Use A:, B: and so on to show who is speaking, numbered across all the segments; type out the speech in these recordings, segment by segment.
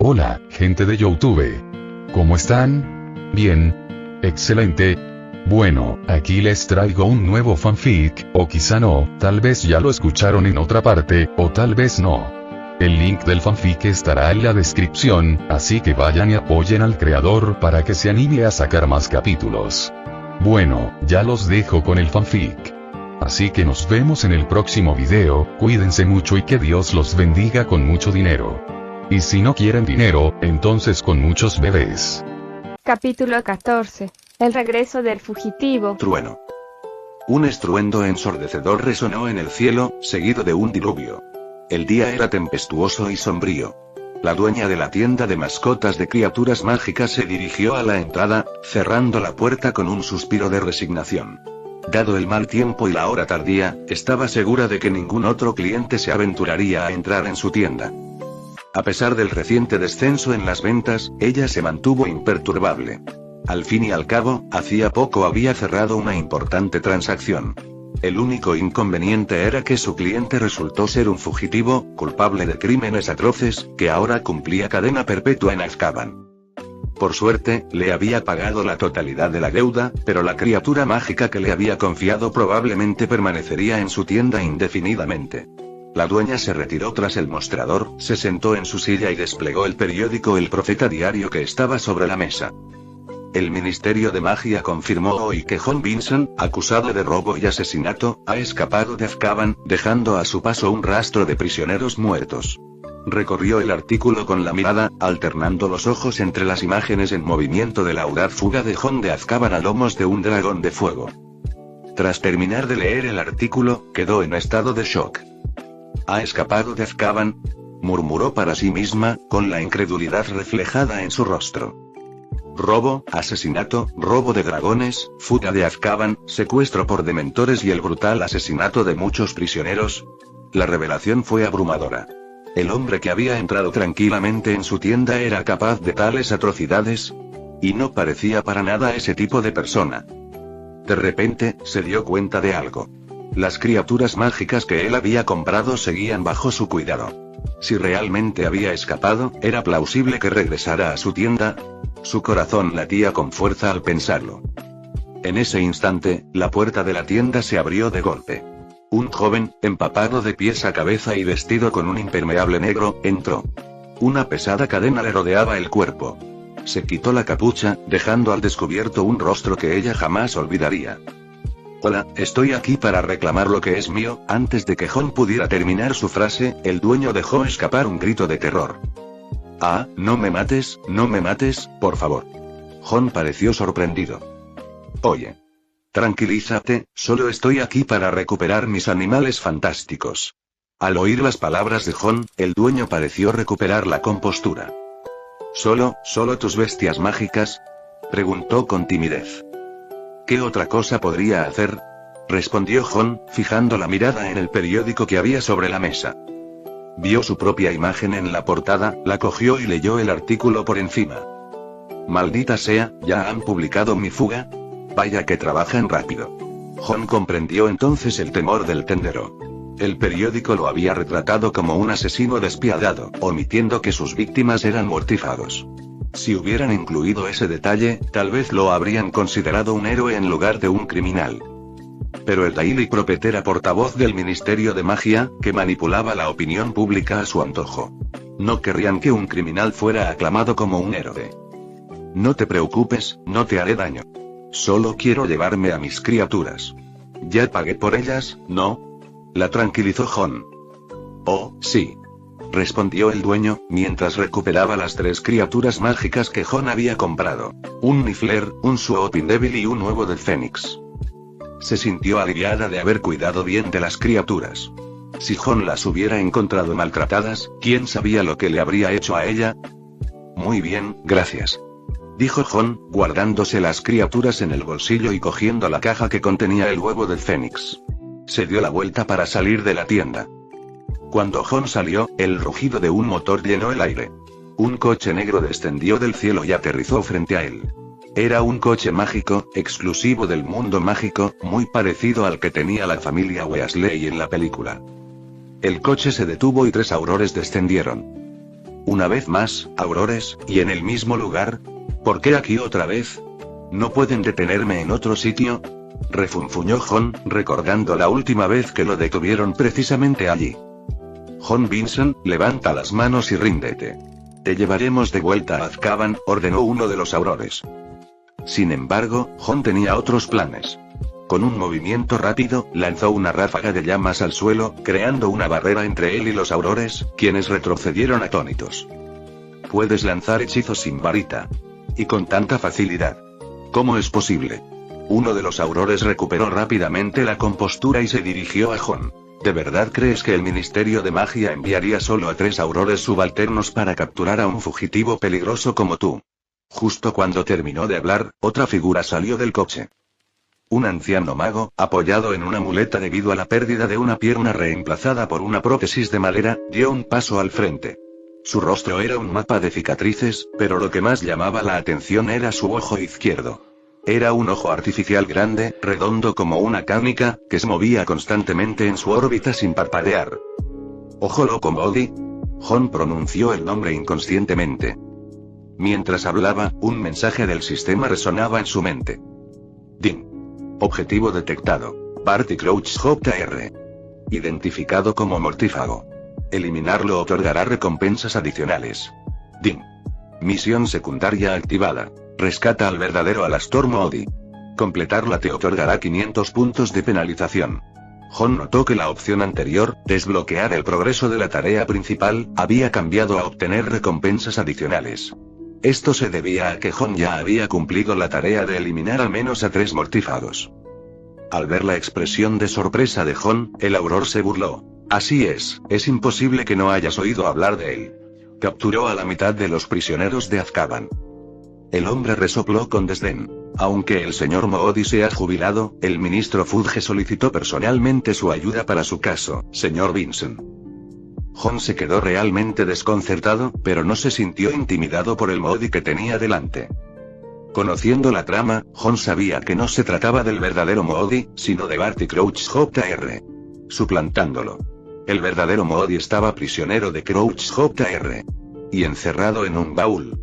A: Hola, gente de YouTube. ¿Cómo están? Bien. Excelente. Bueno, aquí les traigo un nuevo fanfic, o quizá no, tal vez ya lo escucharon en otra parte, o tal vez no. El link del fanfic estará en la descripción, así que vayan y apoyen al creador para que se anime a sacar más capítulos. Bueno, ya los dejo con el fanfic. Así que nos vemos en el próximo video, cuídense mucho y que Dios los bendiga con mucho dinero. Y si no quieren dinero, entonces con muchos bebés.
B: Capítulo 14. El regreso del fugitivo.
C: Trueno. Un estruendo ensordecedor resonó en el cielo, seguido de un diluvio. El día era tempestuoso y sombrío. La dueña de la tienda de mascotas de criaturas mágicas se dirigió a la entrada, cerrando la puerta con un suspiro de resignación. Dado el mal tiempo y la hora tardía, estaba segura de que ningún otro cliente se aventuraría a entrar en su tienda. A pesar del reciente descenso en las ventas, ella se mantuvo imperturbable. Al fin y al cabo, hacía poco había cerrado una importante transacción. El único inconveniente era que su cliente resultó ser un fugitivo, culpable de crímenes atroces, que ahora cumplía cadena perpetua en Azkaban. Por suerte, le había pagado la totalidad de la deuda, pero la criatura mágica que le había confiado probablemente permanecería en su tienda indefinidamente. La dueña se retiró tras el mostrador, se sentó en su silla y desplegó el periódico El Profeta diario que estaba sobre la mesa. El Ministerio de Magia confirmó hoy que John Vinson, acusado de robo y asesinato, ha escapado de Azkaban, dejando a su paso un rastro de prisioneros muertos. Recorrió el artículo con la mirada, alternando los ojos entre las imágenes en movimiento de la audaz fuga de John de Azkaban a lomos de un dragón de fuego. Tras terminar de leer el artículo, quedó en estado de shock. ¿Ha escapado de Azkaban?, murmuró para sí misma, con la incredulidad reflejada en su rostro. Robo, asesinato, robo de dragones, fuga de Azkaban, secuestro por dementores y el brutal asesinato de muchos prisioneros. La revelación fue abrumadora. El hombre que había entrado tranquilamente en su tienda era capaz de tales atrocidades. Y no parecía para nada ese tipo de persona. De repente, se dio cuenta de algo. Las criaturas mágicas que él había comprado seguían bajo su cuidado. Si realmente había escapado, era plausible que regresara a su tienda. Su corazón latía con fuerza al pensarlo. En ese instante, la puerta de la tienda se abrió de golpe. Un joven, empapado de pies a cabeza y vestido con un impermeable negro, entró. Una pesada cadena le rodeaba el cuerpo. Se quitó la capucha, dejando al descubierto un rostro que ella jamás olvidaría. Hola, estoy aquí para reclamar lo que es mío. Antes de que John pudiera terminar su frase, el dueño dejó escapar un grito de terror. Ah, no me mates, por favor. John pareció sorprendido. Oye. Tranquilízate, solo estoy aquí para recuperar mis animales fantásticos. Al oír las palabras de John, el dueño pareció recuperar la compostura. ¿Solo tus bestias mágicas?, preguntó con timidez. ¿Qué otra cosa podría hacer?, respondió John, fijando la mirada en el periódico que había sobre la mesa. Vio su propia imagen en la portada, la cogió y leyó el artículo por encima. Maldita sea, ¿ya han publicado mi fuga? Vaya que trabajan rápido. John comprendió entonces el temor del tendero. El periódico lo había retratado como un asesino despiadado, omitiendo que sus víctimas eran mortífagos. Si hubieran incluido ese detalle, tal vez lo habrían considerado un héroe en lugar de un criminal. Pero el Daily Prophet era portavoz del Ministerio de Magia, que manipulaba la opinión pública a su antojo. No querrían que un criminal fuera aclamado como un héroe. No te preocupes, no te haré daño. Solo quiero llevarme a mis criaturas. ¿Ya pagué por ellas, no?, la tranquilizó John. Oh, sí, respondió el dueño, mientras recuperaba las 3 criaturas mágicas que John había comprado. Un Niffler, un Swooping Devil y un huevo del Fénix. Se sintió aliviada de haber cuidado bien de las criaturas. Si John las hubiera encontrado maltratadas, ¿quién sabía lo que le habría hecho a ella? Muy bien, gracias, dijo John, guardándose las criaturas en el bolsillo y cogiendo la caja que contenía el huevo del Fénix. Se dio la vuelta para salir de la tienda. Cuando John salió, el rugido de un motor llenó el aire. Un coche negro descendió del cielo y aterrizó frente a él. Era un coche mágico, exclusivo del mundo mágico, muy parecido al que tenía la familia Weasley en la película. El coche se detuvo y 3 aurores descendieron. Una vez más, Aurores, y en el mismo lugar. ¿Por qué aquí otra vez? ¿No pueden detenerme en otro sitio? Refunfuñó Jon, recordando la última vez que lo detuvieron precisamente allí. Jon Vincent, levanta las manos y ríndete. Te llevaremos de vuelta a Azkaban, ordenó uno de los Aurores. Sin embargo, Jon tenía otros planes. Con un movimiento rápido, lanzó una ráfaga de llamas al suelo, creando una barrera entre él y los Aurores, quienes retrocedieron atónitos. Puedes lanzar hechizos sin varita. Y con tanta facilidad. ¿Cómo es posible? Uno de los Aurores recuperó rápidamente la compostura y se dirigió a Jon. ¿De verdad crees que el Ministerio de Magia enviaría solo a 3 Aurores subalternos para capturar a un fugitivo peligroso como tú? Justo cuando terminó de hablar, otra figura salió del coche. Un anciano mago, apoyado en una muleta debido a la pérdida de una pierna reemplazada por una prótesis de madera, dio un paso al frente. Su rostro era un mapa de cicatrices, pero lo que más llamaba la atención era su ojo izquierdo. Era un ojo artificial grande, redondo como una cánica, que se movía constantemente en su órbita sin parpadear. ¿Ojo loco Moody? Jon pronunció el nombre inconscientemente. Mientras hablaba, un mensaje del sistema resonaba en su mente. DIN. Objetivo detectado. Barty Crouch Jr. Identificado como mortífago. Eliminarlo otorgará recompensas adicionales. DIN. Misión secundaria activada. Rescata al verdadero Alastor Moody. Completarla te otorgará 500 puntos de penalización. Jon notó que la opción anterior, desbloquear el progreso de la tarea principal, había cambiado a obtener recompensas adicionales. Esto se debía a que Jon ya había cumplido la tarea de eliminar al menos a 3 mortífagos. Al ver la expresión de sorpresa de Jon, el Auror se burló. Así es imposible que no hayas oído hablar de él. Capturó a la mitad de los prisioneros de Azkaban. El hombre resopló con desdén. Aunque el señor Moody se ha jubilado, el ministro Fudge solicitó personalmente su ayuda para su caso, señor Vincent. Jon se quedó realmente desconcertado, pero no se sintió intimidado por el Moody que tenía delante. Conociendo la trama, Jon sabía que no se trataba del verdadero Moody, sino de Barty Crouch Jr. Suplantándolo. El verdadero Moody estaba prisionero de Crouch Jr. y encerrado en un baúl.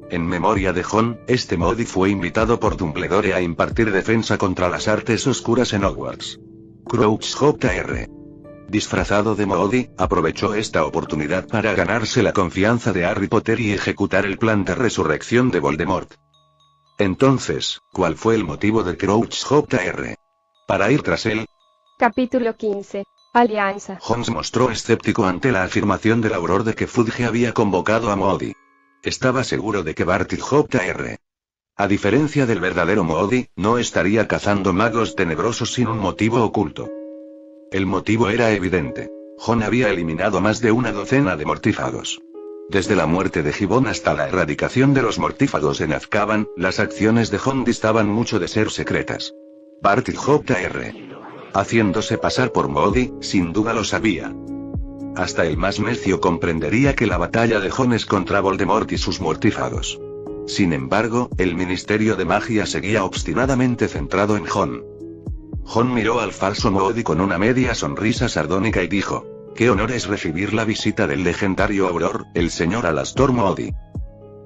C: En memoria de Jon, este Moody fue invitado por Dumbledore a impartir defensa contra las artes oscuras en Hogwarts. Crouch Jr., disfrazado de Moody, aprovechó esta oportunidad para ganarse la confianza de Harry Potter y ejecutar el plan de resurrección de Voldemort. Entonces, ¿cuál fue el motivo de Crouch Jr. para ir tras él?
B: Capítulo 15. Alianza.
C: Jon se mostró escéptico ante la afirmación del Auror de que Fudge había convocado a Moody. Estaba seguro de que Barty Jr., a diferencia del verdadero Moody, no estaría cazando magos tenebrosos sin un motivo oculto. El motivo era evidente. Jon había eliminado más de una docena de mortífagos. Desde la muerte de Gibbon hasta la erradicación de los mortífagos en Azkaban, las acciones de Jon distaban mucho de ser secretas. Barty Jr., haciéndose pasar por Moody, sin duda lo sabía. Hasta el más necio comprendería que la batalla de Jon es contra Voldemort y sus mortífagos. Sin embargo, el Ministerio de Magia seguía obstinadamente centrado en Jon. Jon miró al falso Moody con una media sonrisa sardónica y dijo: «Qué honor es recibir la visita del legendario Auror, el señor Alastor Moody».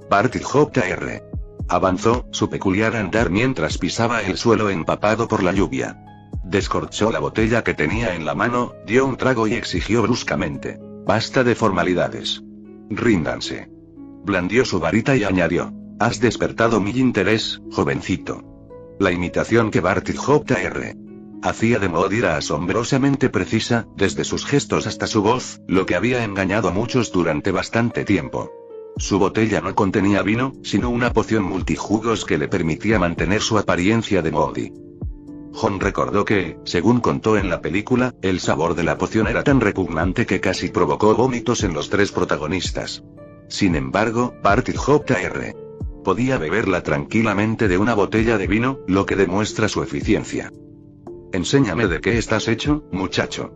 C: Barty Jr. avanzó, su peculiar andar mientras pisaba el suelo empapado por la lluvia. Descorchó la botella que tenía en la mano, dio un trago y exigió bruscamente: «Basta de formalidades. Ríndanse». Blandió su varita y añadió: «Has despertado mi interés, jovencito». La imitación que Barty Jr. hacía de Moody era asombrosamente precisa, desde sus gestos hasta su voz, lo que había engañado a muchos durante bastante tiempo. Su botella no contenía vino, sino una poción multijugos que le permitía mantener su apariencia de Moody. Jon recordó que, según contó en la película, el sabor de la poción era tan repugnante que casi provocó vómitos en los 3 protagonistas. Sin embargo, Barty Jr. podía beberla tranquilamente de una botella de vino, lo que demuestra su eficiencia. «Enséñame de qué estás hecho, muchacho».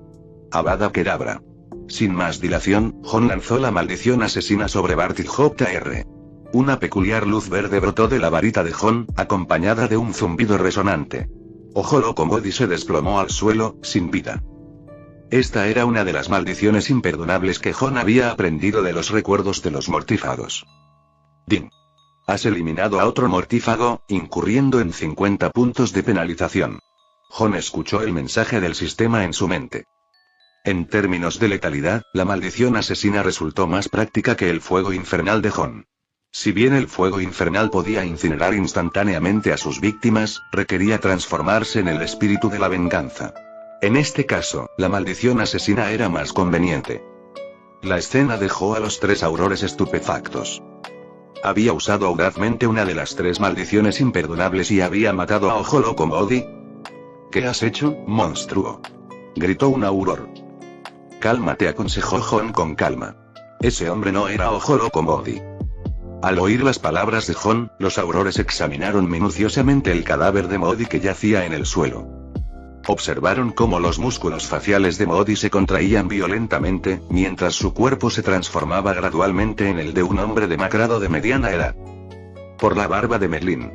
C: Avada Kedavra. Sin más dilación, Jon lanzó la maldición asesina sobre Barty Jr. Una peculiar luz verde brotó de la varita de Jon, acompañada de un zumbido resonante. Ojo loco Moody se desplomó al suelo, sin vida. Esta era una de las maldiciones imperdonables que Jon había aprendido de los recuerdos de los mortífagos. Din. Has eliminado a otro mortífago, incurriendo en 50 puntos de penalización. Jon escuchó el mensaje del sistema en su mente. En términos de letalidad, la maldición asesina resultó más práctica que el fuego infernal de Jon. Si bien el fuego infernal podía incinerar instantáneamente a sus víctimas, requería transformarse en el espíritu de la venganza. En este caso, la maldición asesina era más conveniente. La escena dejó a los 3 aurores estupefactos. Había usado audazmente una de las 3 maldiciones imperdonables y había matado a Ojo Loco Modi. ¿Qué has hecho, monstruo?, gritó un auror. Cálmate, aconsejó Jon con calma. Ese hombre no era Ojo Loco Modi. Al oír las palabras de Jon, los aurores examinaron minuciosamente el cadáver de Modi que yacía en el suelo. Observaron cómo los músculos faciales de Modi se contraían violentamente, mientras su cuerpo se transformaba gradualmente en el de un hombre demacrado de mediana edad. Por la barba de Merlin.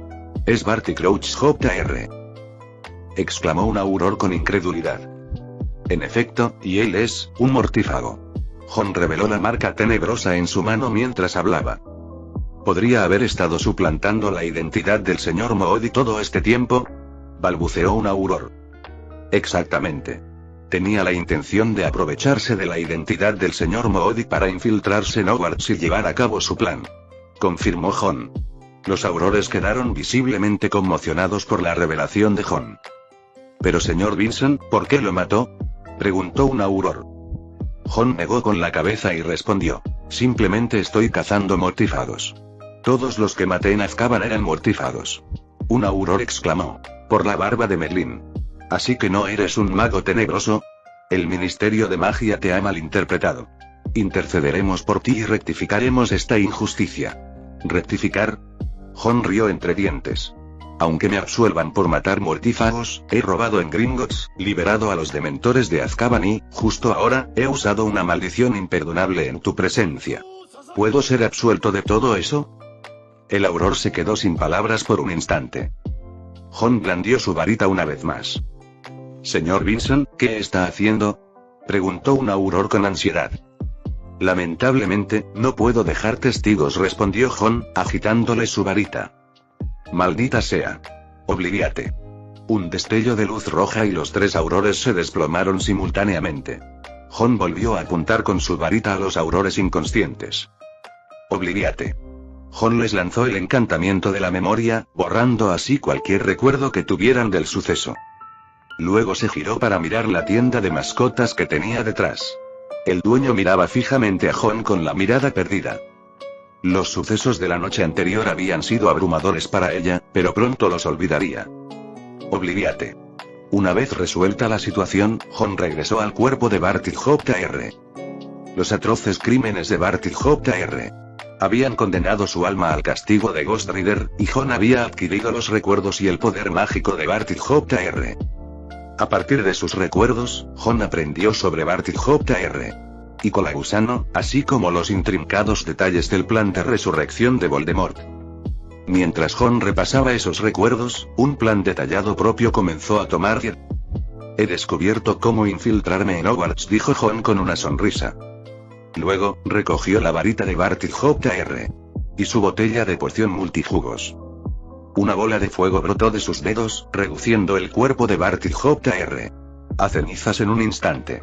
C: Es Barty Crouch Jr., exclamó un auror con incredulidad. En efecto, y él es un mortífago. Jon reveló la marca tenebrosa en su mano mientras hablaba. ¿Podría haber estado suplantando la identidad del señor Moody todo este tiempo?, balbuceó un auror. Exactamente. Tenía la intención de aprovecharse de la identidad del señor Moody para infiltrarse en Hogwarts y llevar a cabo su plan, confirmó Jon. Los aurores quedaron visiblemente conmocionados por la revelación de Jon. Pero señor Vincent, ¿por qué lo mató?, preguntó un auror. Jon negó con la cabeza y respondió: simplemente estoy cazando mortífagos. Todos los que maté en Azkaban eran mortífagos. Un auror exclamó. Por la barba de Merlin. ¿Así que no eres un mago tenebroso? El Ministerio de Magia te ha malinterpretado. Intercederemos por ti y rectificaremos esta injusticia. ¿Rectificar? Jon rió entre dientes. Aunque me absuelvan por matar mortífagos, he robado en Gringotts, liberado a los dementores de Azkaban y, justo ahora, he usado una maldición imperdonable en tu presencia. ¿Puedo ser absuelto de todo eso? El auror se quedó sin palabras por un instante. Jon blandió su varita una vez más. Señor Vincent, ¿qué está haciendo?, preguntó un auror con ansiedad. Lamentablemente, no puedo dejar testigos, respondió Jon, agitándole su varita. Maldita sea. Obliviate. Un destello de luz roja y los 3 aurores se desplomaron simultáneamente. Jon volvió a apuntar con su varita a los aurores inconscientes. Obliviate. Jon les lanzó el encantamiento de la memoria, borrando así cualquier recuerdo que tuvieran del suceso. Luego se giró para mirar la tienda de mascotas que tenía detrás. El dueño miraba fijamente a Jon con la mirada perdida. Los sucesos de la noche anterior habían sido abrumadores para ella, pero pronto los olvidaría. Obliviate. Una vez resuelta la situación, Jon regresó al cuerpo de Barty Jr. Los atroces crímenes de Barty Jr. habían condenado su alma al castigo de Ghost Rider, y Jon había adquirido los recuerdos y el poder mágico de Barty Jr. A partir de sus recuerdos, Jon aprendió sobre Barty Jr. y Colagusano, así como los intrincados detalles del plan de resurrección de Voldemort. Mientras Jon repasaba esos recuerdos, un plan detallado propio comenzó a tomar forma. He descubierto cómo infiltrarme en Hogwarts, dijo Jon con una sonrisa. Luego, recogió la varita de Barty Jr. y su botella de poción multijugos. Una bola de fuego brotó de sus dedos, reduciendo el cuerpo de Barty Jr. a cenizas en un instante.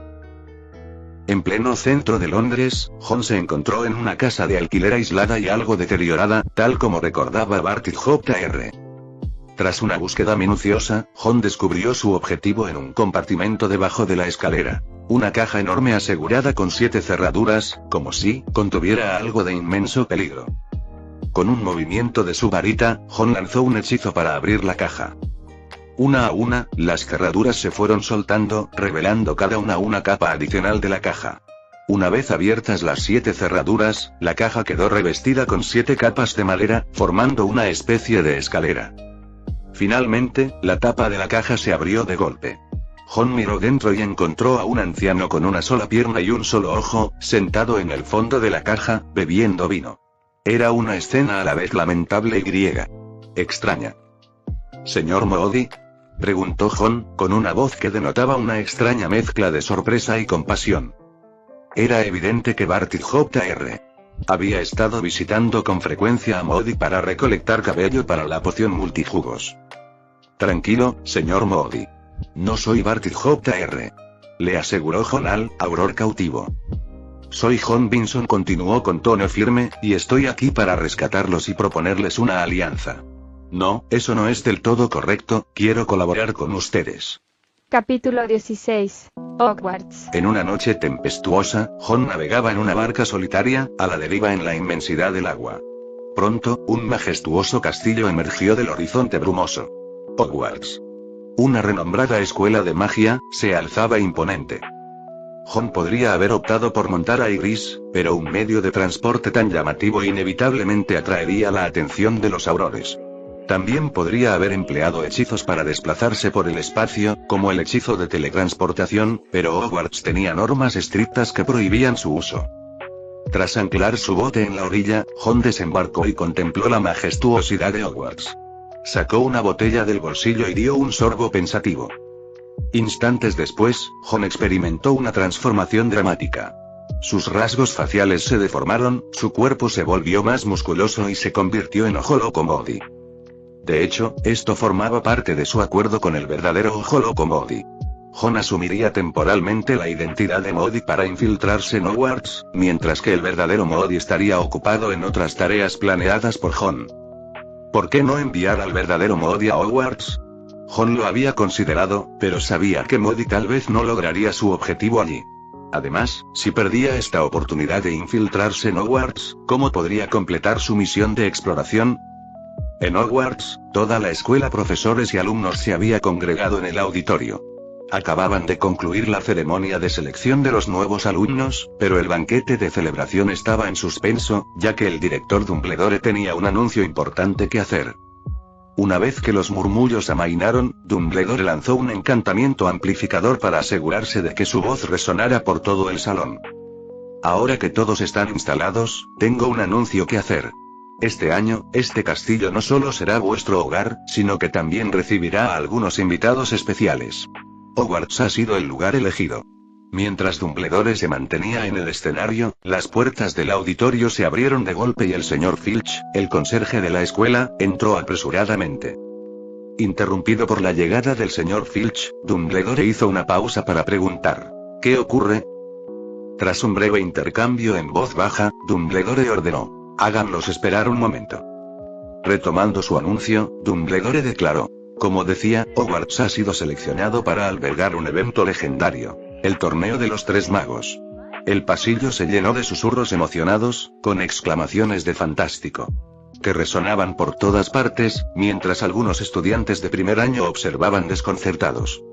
C: En pleno centro de Londres, Jon se encontró en una casa de alquiler aislada y algo deteriorada, tal como recordaba Barty Jr. Tras una búsqueda minuciosa, Jon descubrió su objetivo en un compartimento debajo de la escalera. Una caja enorme asegurada con 7 cerraduras, como si contuviera algo de inmenso peligro. Con un movimiento de su varita, Jon lanzó un hechizo para abrir la caja. Una a una, las cerraduras se fueron soltando, revelando cada una capa adicional de la caja. Una vez abiertas las 7 cerraduras, la caja quedó revestida con 7 capas de madera, formando una especie de escalera. Finalmente, la tapa de la caja se abrió de golpe. Jon miró dentro y encontró a un anciano con una sola pierna y un solo ojo, sentado en el fondo de la caja, bebiendo vino. Era una escena a la vez lamentable y extraña. Señor Moody, preguntó Jon, con una voz que denotaba una extraña mezcla de sorpresa y compasión. Era evidente que Barty Jr. había estado visitando con frecuencia a Moody para recolectar cabello para la poción multijugos. Tranquilo, señor Moody. No soy Barty Jr. le aseguró Jon al auror cautivo. Soy Jon Vinson, continuó con tono firme, y estoy aquí para rescatarlos y proponerles una alianza. No, eso no es del todo correcto, quiero colaborar con ustedes.
B: Capítulo 16. Hogwarts.
C: En una noche tempestuosa, Jon navegaba en una barca solitaria, a la deriva en la inmensidad del agua. Pronto, un majestuoso castillo emergió del horizonte brumoso. Hogwarts, una renombrada escuela de magia, se alzaba imponente. Jon podría haber optado por montar a Iris, pero un medio de transporte tan llamativo inevitablemente atraería la atención de los aurores. También podría haber empleado hechizos para desplazarse por el espacio, como el hechizo de teletransportación, pero Hogwarts tenía normas estrictas que prohibían su uso. Tras anclar su bote en la orilla, Jon desembarcó y contempló la majestuosidad de Hogwarts. Sacó una botella del bolsillo y dio un sorbo pensativo. Instantes después, Jon experimentó una transformación dramática. Sus rasgos faciales se deformaron, su cuerpo se volvió más musculoso y se convirtió en Ojo Loco Moody. De hecho, esto formaba parte de su acuerdo con el verdadero Ojo Loco Moody. Jon asumiría temporalmente la identidad de Moody para infiltrarse en Hogwarts, mientras que el verdadero Moody estaría ocupado en otras tareas planeadas por Jon. ¿Por qué no enviar al verdadero Moody a Hogwarts? Jon lo había considerado, pero sabía que Moody tal vez no lograría su objetivo allí. Además, si perdía esta oportunidad de infiltrarse en Hogwarts, ¿cómo podría completar su misión de exploración? En Hogwarts, toda la escuela, profesores y alumnos se había congregado en el auditorio. Acababan de concluir la ceremonia de selección de los nuevos alumnos, pero el banquete de celebración estaba en suspenso, ya que el director Dumbledore tenía un anuncio importante que hacer. Una vez que los murmullos amainaron, Dumbledore lanzó un encantamiento amplificador para asegurarse de que su voz resonara por todo el salón. Ahora que todos están instalados, tengo un anuncio que hacer. Este año, este castillo no solo será vuestro hogar, sino que también recibirá a algunos invitados especiales. Hogwarts ha sido el lugar elegido. Mientras Dumbledore se mantenía en el escenario, las puertas del auditorio se abrieron de golpe y el señor Filch, el conserje de la escuela, entró apresuradamente. Interrumpido por la llegada del señor Filch, Dumbledore hizo una pausa para preguntar: ¿qué ocurre? Tras un breve intercambio en voz baja, Dumbledore ordenó: háganlos esperar un momento. Retomando su anuncio, Dumbledore declaró: como decía, Hogwarts ha sido seleccionado para albergar un evento legendario, el torneo de los Tres Magos. El pasillo se llenó de susurros emocionados, con exclamaciones de fantástico, que resonaban por todas partes, mientras algunos estudiantes de primer año observaban desconcertados.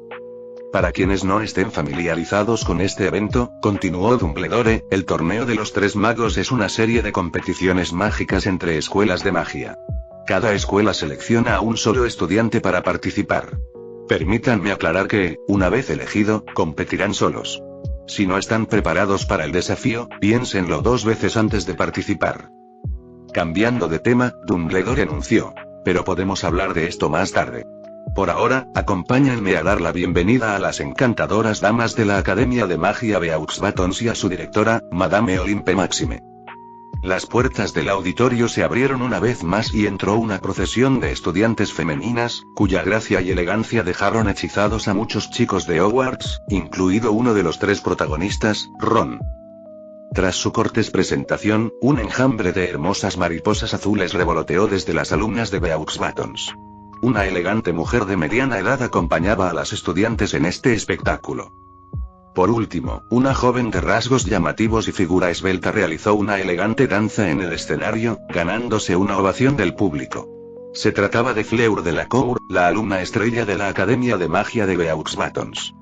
C: Para quienes no estén familiarizados con este evento, continuó Dumbledore, el torneo de los Tres Magos es una serie de competiciones mágicas entre escuelas de magia. Cada escuela selecciona a un solo estudiante para participar. Permítanme aclarar que, una vez elegido, competirán solos. Si no están preparados para el desafío, piénsenlo dos veces antes de participar. Cambiando de tema, Dumbledore anunció: pero podemos hablar de esto más tarde. Por ahora, acompáñenme a dar la bienvenida a las encantadoras damas de la Academia de Magia Beaux Batons y a su directora, Madame Olympe Maxime. Las puertas del auditorio se abrieron una vez más y entró una procesión de estudiantes femeninas, cuya gracia y elegancia dejaron hechizados a muchos chicos de Hogwarts, incluido uno de los tres protagonistas, Ron. Tras su cortés presentación, un enjambre de hermosas mariposas azules revoloteó desde las alumnas de Beaux Batons. Una elegante mujer de mediana edad acompañaba a las estudiantes en este espectáculo. Por último, una joven de rasgos llamativos y figura esbelta realizó una elegante danza en el escenario, ganándose una ovación del público. Se trataba de Fleur Delacour, la alumna estrella de la Academia de Magia de Beaux Batons.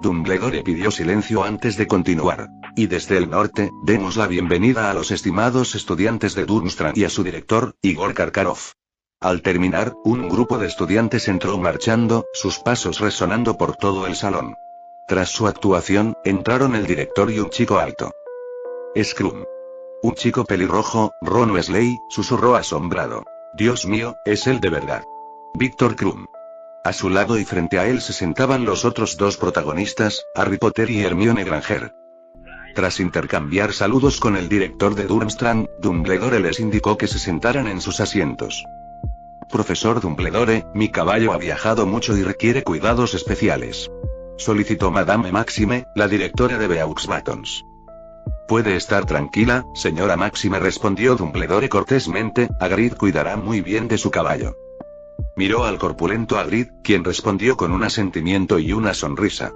C: Dumbledore pidió silencio antes de continuar. Y desde el norte, demos la bienvenida a los estimados estudiantes de Durmstrang y a su director, Igor Karkaroff. Al terminar, un grupo de estudiantes entró marchando, sus pasos resonando por todo el salón. Tras su actuación, entraron el director y un chico alto. «Es Krum. Un chico pelirrojo, Ron Weasley», susurró asombrado. «Dios mío, es él de verdad. Víctor Krum». A su lado y frente a él se sentaban los otros dos protagonistas, Harry Potter y Hermione Granger. Tras intercambiar saludos con el director de Durmstrang, Dumbledore les indicó que se sentaran en sus asientos. Profesor Dumbledore, mi caballo ha viajado mucho y requiere cuidados especiales. Solicitó Madame Maxime, la directora de Beaux Batons. Puede estar tranquila, señora Maxime, respondió Dumbledore cortésmente, Hagrid cuidará muy bien de su caballo. Miró al corpulento Hagrid, quien respondió con un asentimiento y una sonrisa.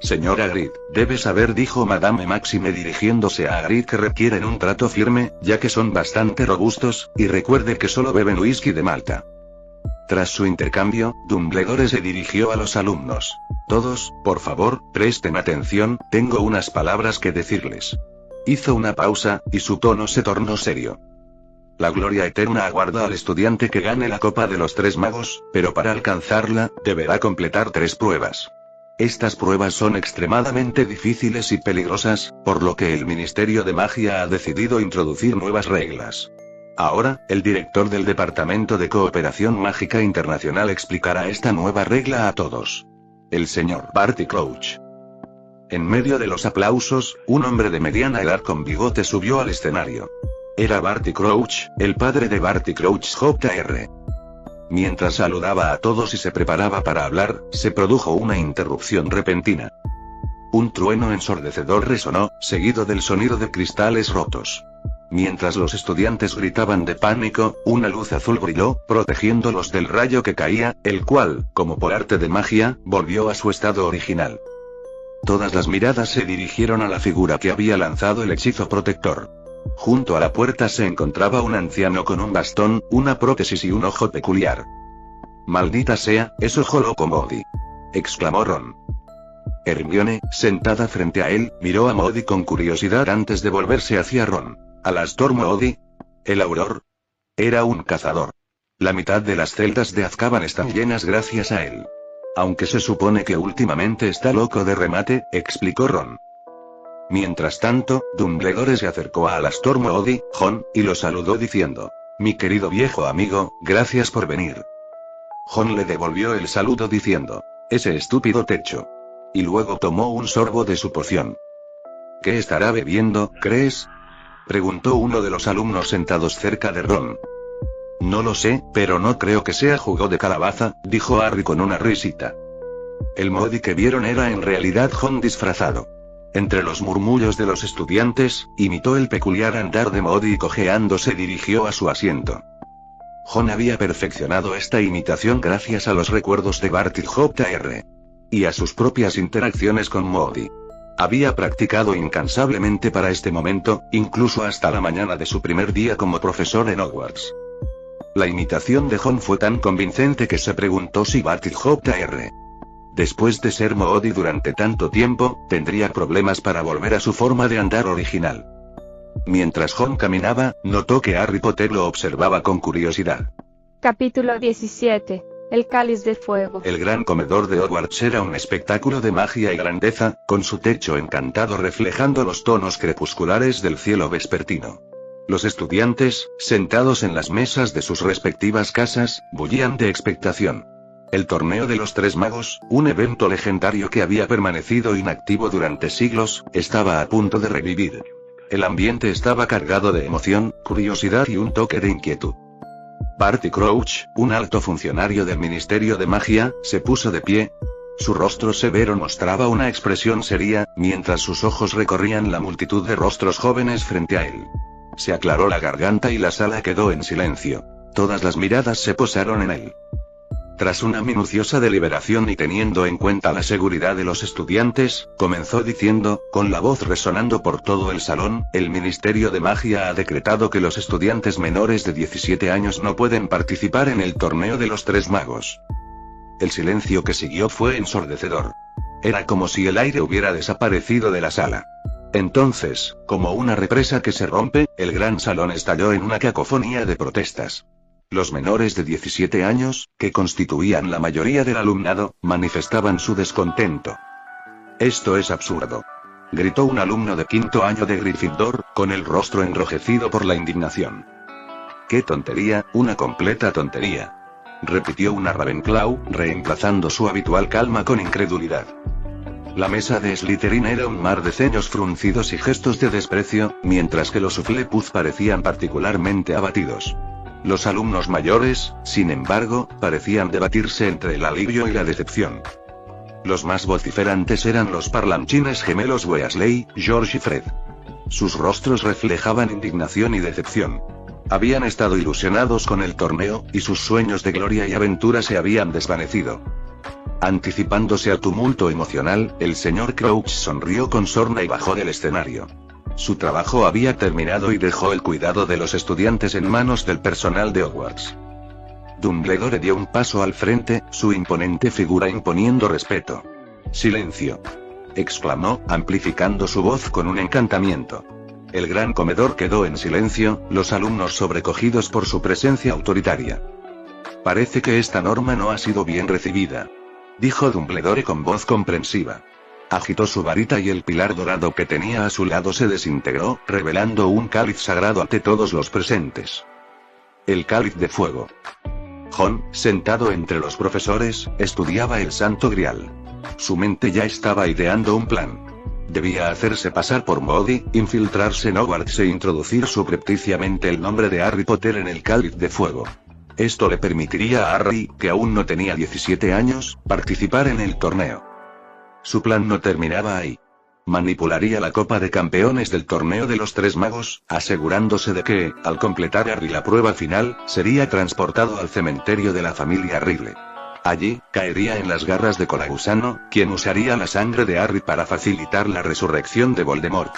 C: Señor Hagrid, debe saber, dijo Madame Maxime dirigiéndose a Hagrid, que requieren un trato firme, ya que son bastante robustos, y recuerde que solo beben whisky de Malta. Tras su intercambio, Dumbledore se dirigió a los alumnos. Todos, por favor, presten atención, tengo unas palabras que decirles. Hizo una pausa, y su tono se tornó serio. La gloria eterna aguarda al estudiante que gane la Copa de los Tres Magos, pero para alcanzarla, deberá completar 3 pruebas. Estas pruebas son extremadamente difíciles y peligrosas, por lo que el Ministerio de Magia ha decidido introducir nuevas reglas. Ahora, el director del Departamento de Cooperación Mágica Internacional explicará esta nueva regla a todos. El señor Barty Crouch. En medio de los aplausos, un hombre de mediana edad con bigote subió al escenario. Era Barty Crouch, el padre de Barty Crouch Jr. Mientras saludaba a todos y se preparaba para hablar, se produjo una interrupción repentina. Un trueno ensordecedor resonó, seguido del sonido de cristales rotos. Mientras los estudiantes gritaban de pánico, una luz azul brilló, protegiéndolos del rayo que caía, el cual, como por arte de magia, volvió a su estado original. Todas las miradas se dirigieron a la figura que había lanzado el hechizo protector. Junto a la puerta se encontraba un anciano con un bastón, una prótesis y un ojo peculiar. «Maldita sea, es ojo loco Moody», exclamó Ron. Hermione, sentada frente a él, miró a Moody con curiosidad antes de volverse hacia Ron. ¿Alastor Moody? ¿El Auror? Era un cazador. La mitad de las celdas de Azkaban están llenas gracias a él. Aunque se supone que últimamente está loco de remate, explicó Ron. Mientras tanto, Dumbledore se acercó a Alastor Moody, Jon, y lo saludó diciendo: «Mi querido viejo amigo, gracias por venir». Jon le devolvió el saludo diciendo: «Ese estúpido techo». Y luego tomó un sorbo de su poción. «¿Qué estará bebiendo, crees?», preguntó uno de los alumnos sentados cerca de Ron. «No lo sé, pero no creo que sea jugo de calabaza», dijo Harry con una risita. El Moody que vieron era en realidad Jon disfrazado. Entre los murmullos de los estudiantes, imitó el peculiar andar de Moody y cojeando se dirigió a su asiento. Jon había perfeccionado esta imitación gracias a los recuerdos de Barty Jr. y a sus propias interacciones con Moody. Había practicado incansablemente para este momento, incluso hasta la mañana de su primer día como profesor en Hogwarts. La imitación de Jon fue tan convincente que se preguntó si Barty Jr., después de ser Moody durante tanto tiempo, tendría problemas para volver a su forma de andar original. Mientras Jon caminaba, notó que Harry Potter lo observaba con curiosidad.
B: Capítulo 17. El cáliz de fuego.
C: El gran comedor de Hogwarts era un espectáculo de magia y grandeza, con su techo encantado reflejando los tonos crepusculares del cielo vespertino. Los estudiantes, sentados en las mesas de sus respectivas casas, bullían de expectación. El torneo de los Tres Magos, un evento legendario que había permanecido inactivo durante siglos, estaba a punto de revivir. El ambiente estaba cargado de emoción, curiosidad y un toque de inquietud. Barty Crouch, un alto funcionario del Ministerio de Magia, se puso de pie. Su rostro severo mostraba una expresión seria, mientras sus ojos recorrían la multitud de rostros jóvenes frente a él. Se aclaró la garganta y la sala quedó en silencio. Todas las miradas se posaron en él. Tras una minuciosa deliberación y teniendo en cuenta la seguridad de los estudiantes, comenzó diciendo, con la voz resonando por todo el salón: el Ministerio de Magia ha decretado que los estudiantes menores de 17 años no pueden participar en el torneo de los Tres Magos. El silencio que siguió fue ensordecedor. Era como si el aire hubiera desaparecido de la sala. Entonces, como una represa que se rompe, el gran salón estalló en una cacofonía de protestas. Los menores de 17 años, que constituían la mayoría del alumnado, manifestaban su descontento. «Esto es absurdo», gritó un alumno de quinto año de Gryffindor, con el rostro enrojecido por la indignación. «¡Qué tontería, una completa tontería!», repitió una Ravenclaw, reemplazando su habitual calma con incredulidad. La mesa de Slytherin era un mar de ceños fruncidos y gestos de desprecio, mientras que los Hufflepuff parecían particularmente abatidos. Los alumnos mayores, sin embargo, parecían debatirse entre el alivio y la decepción. Los más vociferantes eran los parlanchines gemelos Weasley, George y Fred. Sus rostros reflejaban indignación y decepción. Habían estado ilusionados con el torneo, y sus sueños de gloria y aventura se habían desvanecido. Anticipándose al tumulto emocional, el señor Crouch sonrió con sorna y bajó del escenario. Su trabajo había terminado y dejó el cuidado de los estudiantes en manos del personal de Hogwarts. Dumbledore dio un paso al frente, su imponente figura imponiendo respeto. «Silencio», exclamó, amplificando su voz con un encantamiento. El gran comedor quedó en silencio, los alumnos sobrecogidos por su presencia autoritaria. «Parece que esta norma no ha sido bien recibida», dijo Dumbledore con voz comprensiva. Agitó su varita y el pilar dorado que tenía a su lado se desintegró, revelando un cáliz sagrado ante todos los presentes. El cáliz de fuego. Jon, sentado entre los profesores, estudiaba el Santo Grial. Su mente ya estaba ideando un plan. Debía hacerse pasar por Moody, infiltrarse en Hogwarts e introducir subrepticiamente el nombre de Harry Potter en el cáliz de fuego. Esto le permitiría a Harry, que aún no tenía 17 años, participar en el torneo. Su plan no terminaba ahí. Manipularía la Copa de Campeones del Torneo de los Tres Magos, asegurándose de que, al completar Harry la prueba final, sería transportado al cementerio de la familia Riddle. Allí, caería en las garras de Colagusano, quien usaría la sangre de Harry para facilitar la resurrección de Voldemort.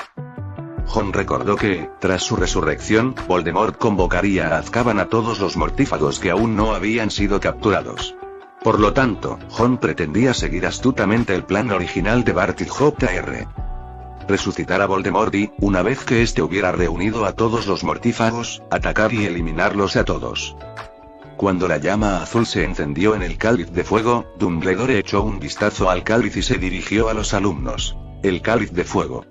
C: Jon recordó que, tras su resurrección, Voldemort convocaría a Azkaban a todos los mortífagos que aún no habían sido capturados. Por lo tanto, Jon pretendía seguir astutamente el plan original de Barty Jr. Resucitar a Voldemort y, una vez que éste hubiera reunido a todos los mortífagos, atacar y eliminarlos a todos. Cuando la llama azul se encendió en el cáliz de fuego, Dumbledore echó un vistazo al cáliz y se dirigió a los alumnos. El cáliz de fuego.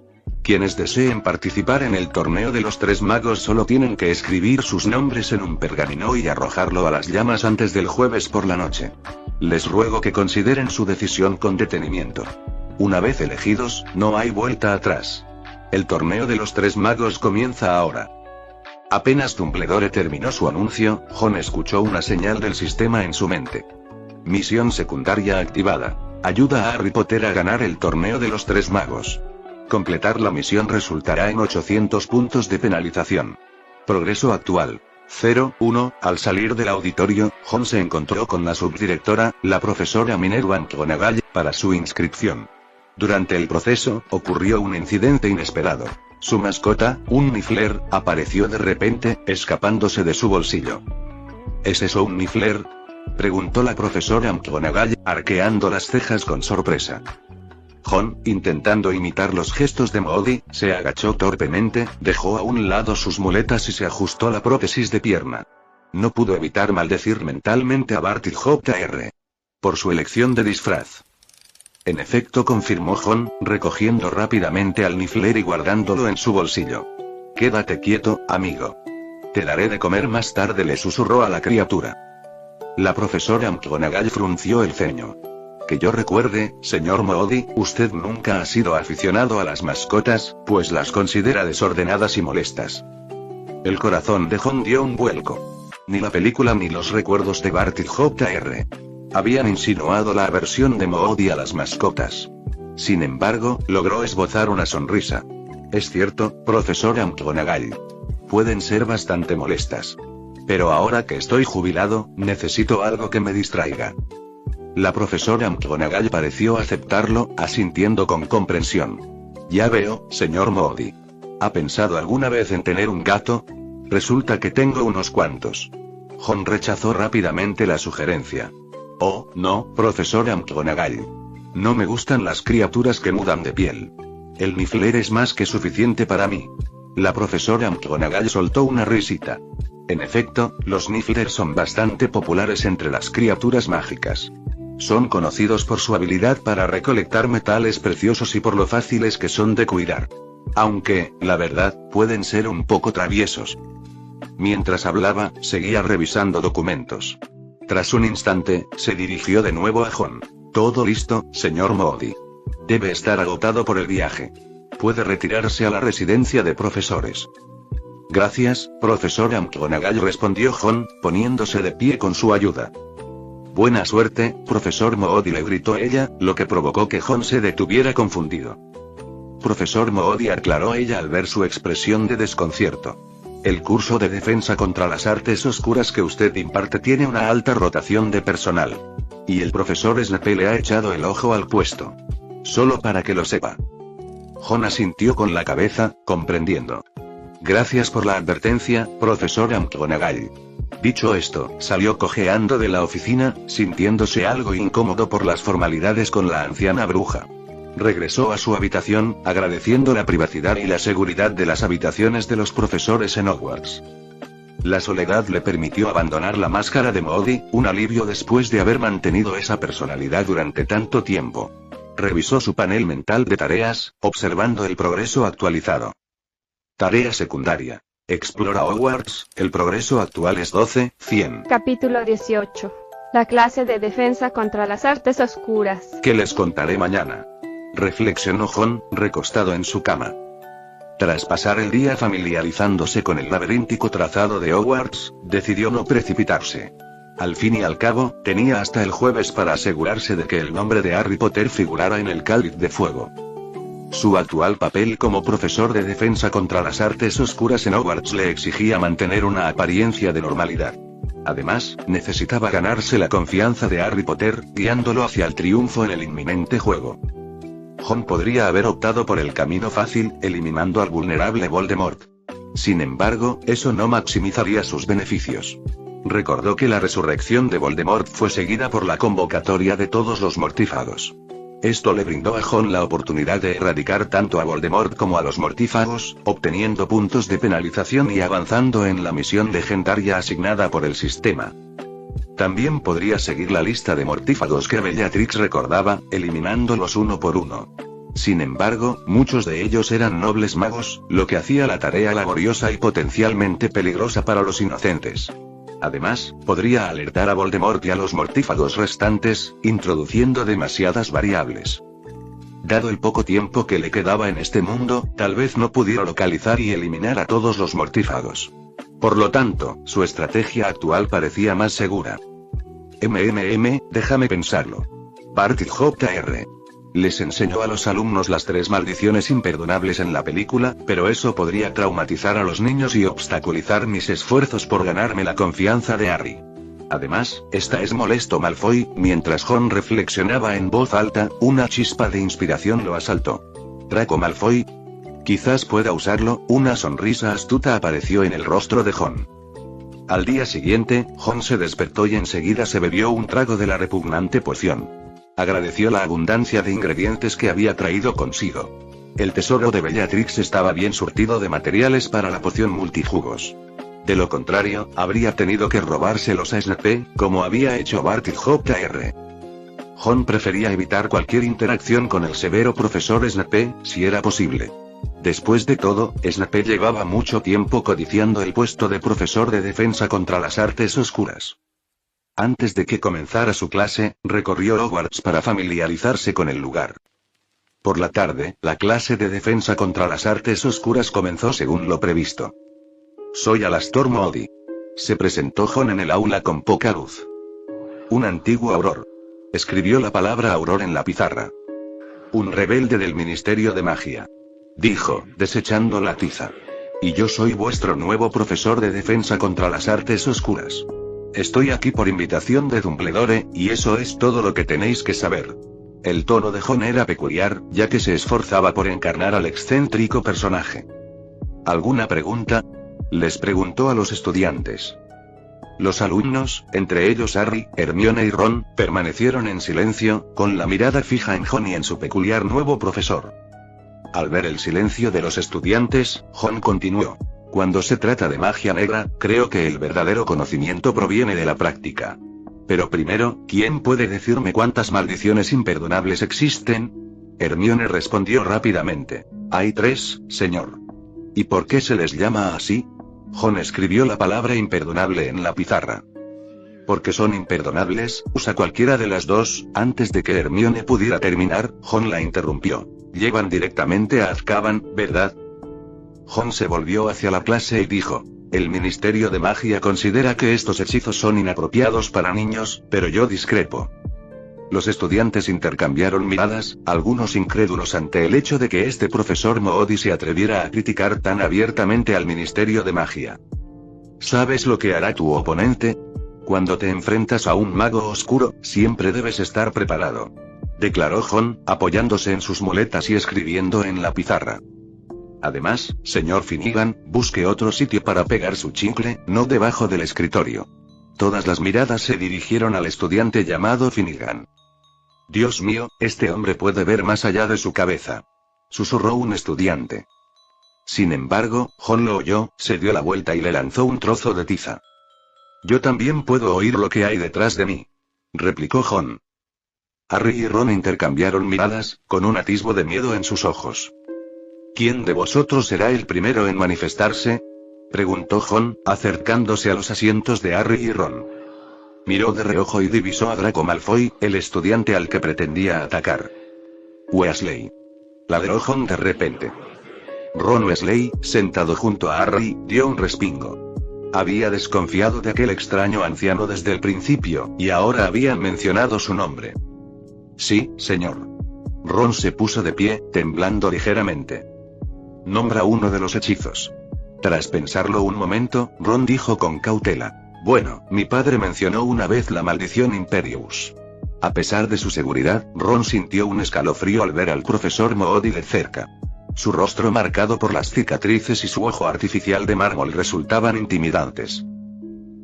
C: Quienes deseen participar en el torneo de los Tres Magos solo tienen que escribir sus nombres en un pergamino y arrojarlo a las llamas antes del jueves por la noche. Les ruego que consideren su decisión con detenimiento. Una vez elegidos, no hay vuelta atrás. El torneo de los Tres Magos comienza ahora. Apenas Dumbledore terminó su anuncio, Jon escuchó una señal del sistema en su mente. Misión secundaria activada. Ayuda a Harry Potter a ganar el torneo de los Tres Magos. Completar la misión resultará en 800 puntos de penalización. Progreso actual. 0-1. Al salir del auditorio, Jon se encontró con la subdirectora, la profesora Minerva McGonagall, para su inscripción. Durante el proceso, ocurrió un incidente inesperado. Su mascota, un Niffler, apareció de repente, escapándose de su bolsillo. ¿Es eso un Niffler?, preguntó la profesora McGonagall, arqueando las cejas con sorpresa. Jon, intentando imitar los gestos de Moody, se agachó torpemente, dejó a un lado sus muletas y se ajustó la prótesis de pierna. No pudo evitar maldecir mentalmente a Barty Jr. por su elección de disfraz. En efecto, confirmó Jon, recogiendo rápidamente al Niffler y guardándolo en su bolsillo. Quédate quieto, amigo. Te daré de comer más tarde, le susurró a la criatura. La profesora McGonagall frunció el ceño. Que yo recuerde, señor Moody, usted nunca ha sido aficionado a las mascotas, pues las considera desordenadas y molestas. El corazón de Jon dio un vuelco. Ni la película ni los recuerdos de Barty Jr. habían insinuado la aversión de Moody a las mascotas. Sin embargo, logró esbozar una sonrisa. Es cierto, profesora McGonagall. Pueden ser bastante molestas. Pero ahora que estoy jubilado, necesito algo que me distraiga. La profesora McGonagall pareció aceptarlo, asintiendo con comprensión. Ya veo, señor Moody. ¿Ha pensado alguna vez en tener un gato? Resulta que tengo unos cuantos. Jon rechazó rápidamente la sugerencia. Oh, no, profesora McGonagall. No me gustan las criaturas que mudan de piel. El Niffler es más que suficiente para mí. La profesora McGonagall soltó una risita. En efecto, los Niffler son bastante populares entre las criaturas mágicas. Son conocidos por su habilidad para recolectar metales preciosos y por lo fáciles que son de cuidar. Aunque, la verdad, pueden ser un poco traviesos. Mientras hablaba, seguía revisando documentos. Tras un instante, se dirigió de nuevo a Jon. Todo listo, señor Moody. Debe estar agotado por el viaje. Puede retirarse a la residencia de profesores. Gracias, profesor McGonagall, respondió Jon, poniéndose de pie con su ayuda. Buena suerte, profesor Moody, le gritó ella, lo que provocó que Jon se detuviera confundido. Profesor Moody, aclaró ella al ver su expresión de desconcierto. El curso de defensa contra las artes oscuras que usted imparte tiene una alta rotación de personal. Y el profesor Snape le ha echado el ojo al puesto. Solo para que lo sepa. Jon asintió con la cabeza, comprendiendo. Gracias por la advertencia, profesor McGonagall. Dicho esto, salió cojeando de la oficina, sintiéndose algo incómodo por las formalidades con la anciana bruja. Regresó a su habitación, agradeciendo la privacidad y la seguridad de las habitaciones de los profesores en Hogwarts. La soledad le permitió abandonar la máscara de Moody, un alivio después de haber mantenido esa personalidad durante tanto tiempo. Revisó su panel mental de tareas, observando el progreso actualizado. Tarea secundaria. Explora Hogwarts, el progreso actual es 12/100.
B: Capítulo 18. La clase de defensa contra las artes oscuras.
C: ¿Qué les contaré mañana? Reflexionó Jon, recostado en su cama. Tras pasar el día familiarizándose con el laberíntico trazado de Hogwarts, decidió no precipitarse. Al fin y al cabo, tenía hasta el jueves para asegurarse de que el nombre de Harry Potter figurara en el Cáliz de Fuego. Su actual papel como profesor de defensa contra las artes oscuras en Hogwarts le exigía mantener una apariencia de normalidad. Además, necesitaba ganarse la confianza de Harry Potter, guiándolo hacia el triunfo en el inminente juego. Jon podría haber optado por el camino fácil, eliminando al vulnerable Voldemort. Sin embargo, eso no maximizaría sus beneficios. Recordó que la resurrección de Voldemort fue seguida por la convocatoria de todos los mortífagos. Esto le brindó a Jon la oportunidad de erradicar tanto a Voldemort como a los mortífagos, obteniendo puntos de penalización y avanzando en la misión legendaria asignada por el sistema. También podría seguir la lista de mortífagos que Bellatrix recordaba, eliminándolos uno por uno. Sin embargo, muchos de ellos eran nobles magos, lo que hacía la tarea laboriosa y potencialmente peligrosa para los inocentes. Además, podría alertar a Voldemort y a los mortífagos restantes, introduciendo demasiadas variables. Dado el poco tiempo que le quedaba en este mundo, tal vez no pudiera localizar y eliminar a todos los mortífagos. Por lo tanto, su estrategia actual parecía más segura. Déjame pensarlo. Barty Jr. Les enseñó a los alumnos las 3 maldiciones imperdonables en la película, pero eso podría traumatizar a los niños y obstaculizar mis esfuerzos por ganarme la confianza de Harry. Además, esta es molesto Malfoy. Mientras Jon reflexionaba en voz alta, una chispa de inspiración lo asaltó. Draco Malfoy. Quizás pueda usarlo. Una sonrisa astuta apareció en el rostro de Jon. Al día siguiente, Jon se despertó y enseguida se bebió un trago de la repugnante poción. Agradeció la abundancia de ingredientes que había traído consigo. El tesoro de Bellatrix estaba bien surtido de materiales para la poción multijugos. De lo contrario, habría tenido que robárselos a Snape, como había hecho Barty Jr. Jon prefería evitar cualquier interacción con el severo profesor Snape, si era posible. Después de todo, Snape llevaba mucho tiempo codiciando el puesto de profesor de defensa contra las artes oscuras. Antes de que comenzara su clase, recorrió Hogwarts para familiarizarse con el lugar. Por la tarde, la clase de defensa contra las artes oscuras comenzó según lo previsto. Soy Alastor Moody. Se presentó Jon en el aula con poca luz. Un antiguo auror. Escribió la palabra auror en la pizarra. Un rebelde del Ministerio de Magia. Dijo, desechando la tiza. Y yo soy vuestro nuevo profesor de defensa contra las artes oscuras. Estoy aquí por invitación de Dumbledore, y eso es todo lo que tenéis que saber. El tono de Jon era peculiar, ya que se esforzaba por encarnar al excéntrico personaje. ¿Alguna pregunta?, les preguntó a los estudiantes. Los alumnos, entre ellos Harry, Hermione y Ron, permanecieron en silencio, con la mirada fija en Jon y en su peculiar nuevo profesor. Al ver el silencio de los estudiantes, Jon continuó. Cuando se trata de magia negra, creo que el verdadero conocimiento proviene de la práctica. Pero primero, ¿quién puede decirme cuántas maldiciones imperdonables existen? Hermione respondió rápidamente. Hay 3, señor. ¿Y por qué se les llama así? Jon escribió la palabra imperdonable en la pizarra. Porque son imperdonables, usa cualquiera de las dos. Antes de que Hermione pudiera terminar, Ron la interrumpió. Llevan directamente a Azkaban, ¿verdad? Ron se volvió hacia la clase y dijo: el Ministerio de Magia considera que estos hechizos son inapropiados para niños, pero yo discrepo. Los estudiantes intercambiaron miradas, algunos incrédulos ante el hecho de que este profesor Moody se atreviera a criticar tan abiertamente al Ministerio de Magia. ¿Sabes lo que hará tu oponente? Cuando te enfrentas a un mago oscuro, siempre debes estar preparado, declaró Ron, apoyándose en sus muletas y escribiendo en la pizarra. Además, señor Finnegan, busque otro sitio para pegar su chicle, no debajo del escritorio. Todas las miradas se dirigieron al estudiante llamado Finnegan. Dios mío, este hombre puede ver más allá de su cabeza, susurró un estudiante. Sin embargo, Ron lo oyó, se dio la vuelta y le lanzó un trozo de tiza. Yo también puedo oír lo que hay detrás de mí, replicó Ron. Harry y Ron intercambiaron miradas, con un atisbo de miedo en sus ojos. ¿Quién de vosotros será el primero en manifestarse?, preguntó Ron, acercándose a los asientos de Harry y Ron. Miró de reojo y divisó a Draco Malfoy, el estudiante al que pretendía atacar. Weasley, ladró Ron de repente. Ron Weasley, sentado junto a Harry, dio un respingo. Había desconfiado de aquel extraño anciano desde el principio, y ahora habían mencionado su nombre. Sí, señor. Ron se puso de pie, temblando ligeramente. Nombra uno de los hechizos. Tras pensarlo un momento, Ron dijo con cautela: bueno, mi padre mencionó una vez la maldición Imperius. A pesar de su seguridad, Ron sintió un escalofrío al ver al profesor Moody de cerca. Su rostro marcado por las cicatrices y su ojo artificial de mármol resultaban intimidantes.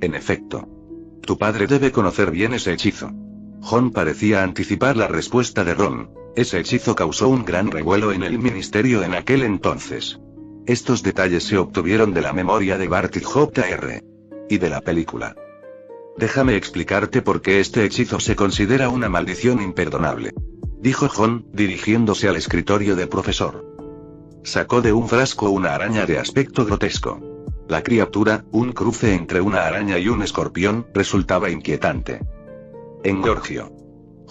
C: En efecto. Tu padre debe conocer bien ese hechizo. Ron parecía anticipar la respuesta de Ron. Ese hechizo causó un gran revuelo en el ministerio en aquel entonces. Estos detalles se obtuvieron de la memoria de Barty Jr. y de la película. Déjame explicarte por qué este hechizo se considera una maldición imperdonable, dijo Ron, dirigiéndose al escritorio del profesor. Sacó de un frasco una araña de aspecto grotesco. La criatura, un cruce entre una araña y un escorpión, resultaba inquietante. Engorgio.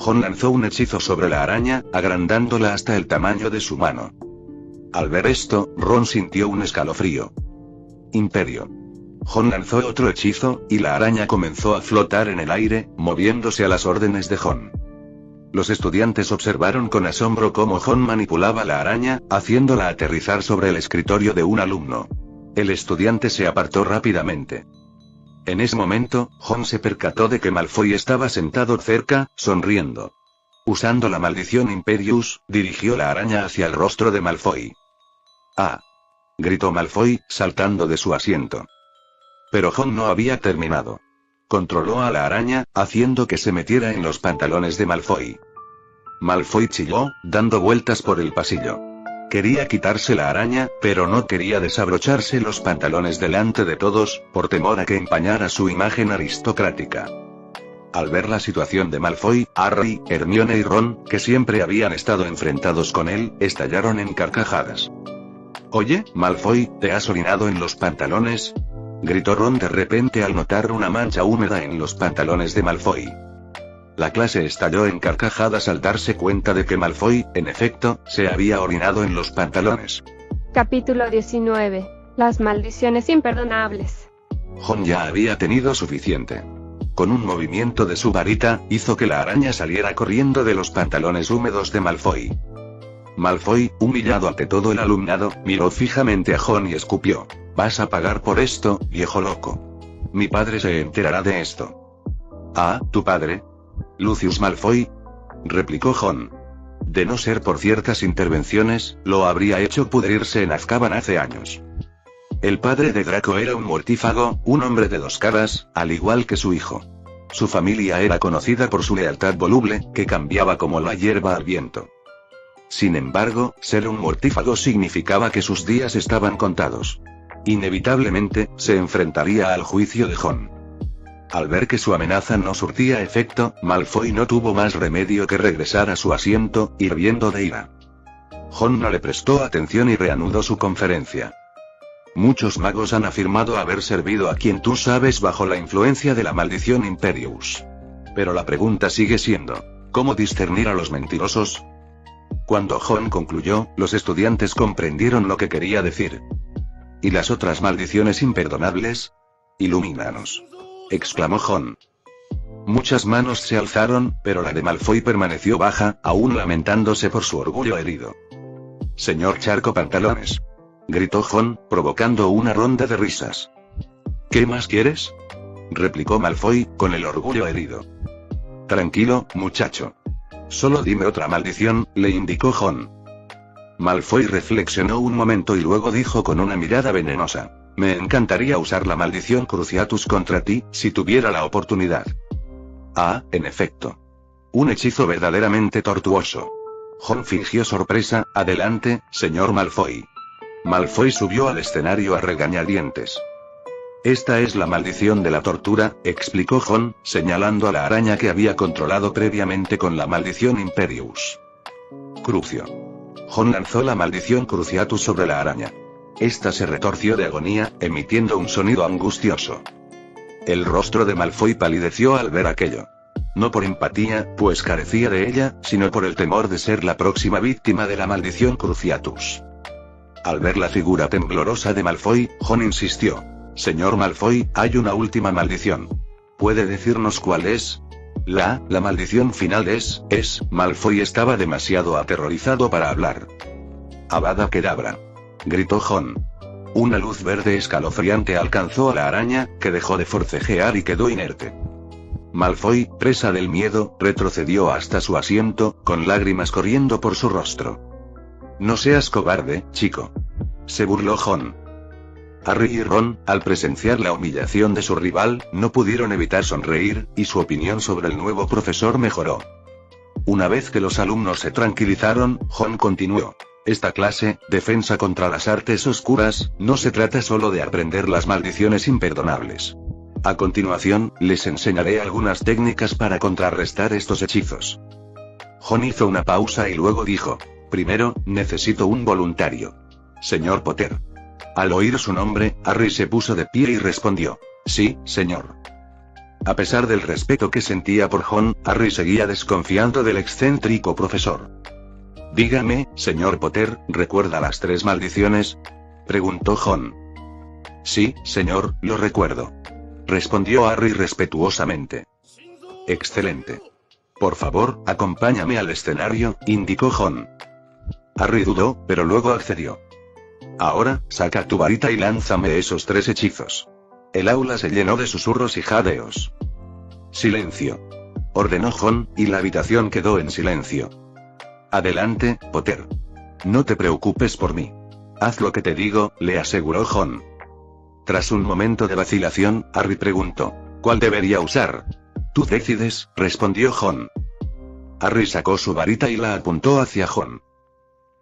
C: Ron lanzó un hechizo sobre la araña, agrandándola hasta el tamaño de su mano. Al ver esto, Ron sintió un escalofrío. Imperio. Ron lanzó otro hechizo, y la araña comenzó a flotar en el aire, moviéndose a las órdenes de Ron. Los estudiantes observaron con asombro cómo Ron manipulaba la araña, haciéndola aterrizar sobre el escritorio de un alumno. El estudiante se apartó rápidamente. En ese momento, Ron se percató de que Malfoy estaba sentado cerca, sonriendo. Usando la maldición Imperius, dirigió la araña hacia el rostro de Malfoy. ¡Ah! Gritó Malfoy, saltando de su asiento. Pero Ron no había terminado. Controló a la araña, haciendo que se metiera en los pantalones de Malfoy. Malfoy chilló, dando vueltas por el pasillo. Quería quitarse la araña, pero no quería desabrocharse los pantalones delante de todos, por temor a que empañara su imagen aristocrática. Al ver la situación de Malfoy, Harry, Hermione y Ron, que siempre habían estado enfrentados con él, estallaron en carcajadas. «Oye, Malfoy, ¿te has orinado en los pantalones?», gritó Ron de repente al notar una mancha húmeda en los pantalones de Malfoy. La clase estalló en carcajadas al darse cuenta de que Malfoy, en efecto, se había orinado en los pantalones.
B: Capítulo 19. Las maldiciones imperdonables.
C: Ron ya había tenido suficiente. Con un movimiento de su varita, hizo que la araña saliera corriendo de los pantalones húmedos de Malfoy. Malfoy, humillado ante todo el alumnado, miró fijamente a Ron y escupió: «Vas a pagar por esto, viejo loco. Mi padre se enterará de esto». «¿Ah, tu padre? Lucius Malfoy», replicó Ron. De no ser por ciertas intervenciones, lo habría hecho pudrirse en Azkaban hace años. El padre de Draco era un mortífago, un hombre de dos caras, al igual que su hijo. Su familia era conocida por su lealtad voluble, que cambiaba como la hierba al viento. Sin embargo, ser un mortífago significaba que sus días estaban contados. Inevitablemente, se enfrentaría al juicio de Ron. Al ver que su amenaza no surtía efecto, Malfoy no tuvo más remedio que regresar a su asiento, hirviendo de ira. Ron no le prestó atención y reanudó su conferencia. Muchos magos han afirmado haber servido a quien tú sabes bajo la influencia de la maldición Imperius. Pero la pregunta sigue siendo, ¿cómo discernir a los mentirosos? Cuando Jon concluyó, los estudiantes comprendieron lo que quería decir. ¿Y las otras maldiciones imperdonables? Ilumínanos, exclamó Jon. Muchas manos se alzaron, pero la de Malfoy permaneció baja, aún lamentándose por su orgullo herido. Señor Charco Pantalones, gritó Jon, provocando una ronda de risas. ¿Qué más quieres?, replicó Malfoy, con el orgullo herido. Tranquilo, muchacho. Solo dime otra maldición, le indicó Jon. Malfoy reflexionó un momento y luego dijo con una mirada venenosa: me encantaría usar la maldición Cruciatus contra ti, si tuviera la oportunidad. Ah, en efecto. Un hechizo verdaderamente tortuoso. Jon fingió sorpresa. Adelante, señor Malfoy. Malfoy subió al escenario a regañadientes. Esta es la maldición de la tortura, explicó Jon, señalando a la araña que había controlado previamente con la maldición Imperius. Crucio. Jon lanzó la maldición Cruciatus sobre la araña. Esta se retorció de agonía, emitiendo un sonido angustioso. El rostro de Malfoy palideció al ver aquello. No por empatía, pues carecía de ella, sino por el temor de ser la próxima víctima de la maldición Cruciatus. Al ver la figura temblorosa de Malfoy, Jon insistió: señor Malfoy, hay una última maldición. ¿Puede decirnos cuál es? La maldición final es... Malfoy estaba demasiado aterrorizado para hablar. Avada Kedavra, gritó Jon. Una luz verde escalofriante alcanzó a la araña, que dejó de forcejear y quedó inerte. Malfoy, presa del miedo, retrocedió hasta su asiento, con lágrimas corriendo por su rostro. No seas cobarde, chico, se burló Jon. Harry y Ron, al presenciar la humillación de su rival, no pudieron evitar sonreír, y su opinión sobre el nuevo profesor mejoró. Una vez que los alumnos se tranquilizaron, Jon continuó: esta clase, defensa contra las artes oscuras, no se trata solo de aprender las maldiciones imperdonables. A continuación, les enseñaré algunas técnicas para contrarrestar estos hechizos. Jon hizo una pausa y luego dijo: primero, necesito un voluntario. Señor Potter. Al oír su nombre, Harry se puso de pie y respondió: sí, señor. A pesar del respeto que sentía por Jon, Harry seguía desconfiando del excéntrico profesor. Dígame, señor Potter, ¿recuerda las 3 maldiciones?, preguntó Jon. Sí, señor, lo recuerdo, respondió Harry respetuosamente. Excelente. Por favor, acompáñame al escenario, indicó Jon. Harry dudó, pero luego accedió. Ahora, saca tu varita y lánzame esos 3 hechizos. El aula se llenó de susurros y jadeos. Silencio, ordenó Jon, y la habitación quedó en silencio. Adelante, Potter. No te preocupes por mí. Haz lo que te digo, le aseguró Jon. Tras un momento de vacilación, Harry preguntó: ¿cuál debería usar? Tú decides, respondió Jon. Harry sacó su varita y la apuntó hacia Jon.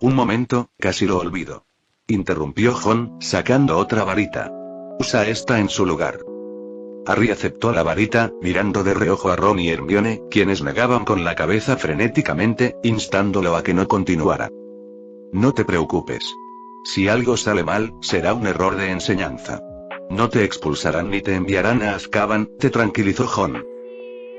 C: Un momento, casi lo olvido, interrumpió Jon, sacando otra varita. Usa esta en su lugar. Harry aceptó la varita, mirando de reojo a Ron y Hermione, quienes negaban con la cabeza frenéticamente, instándolo a que no continuara. No te preocupes. Si algo sale mal, será un error de enseñanza. No te expulsarán ni te enviarán a Azkaban, te tranquilizó Jon.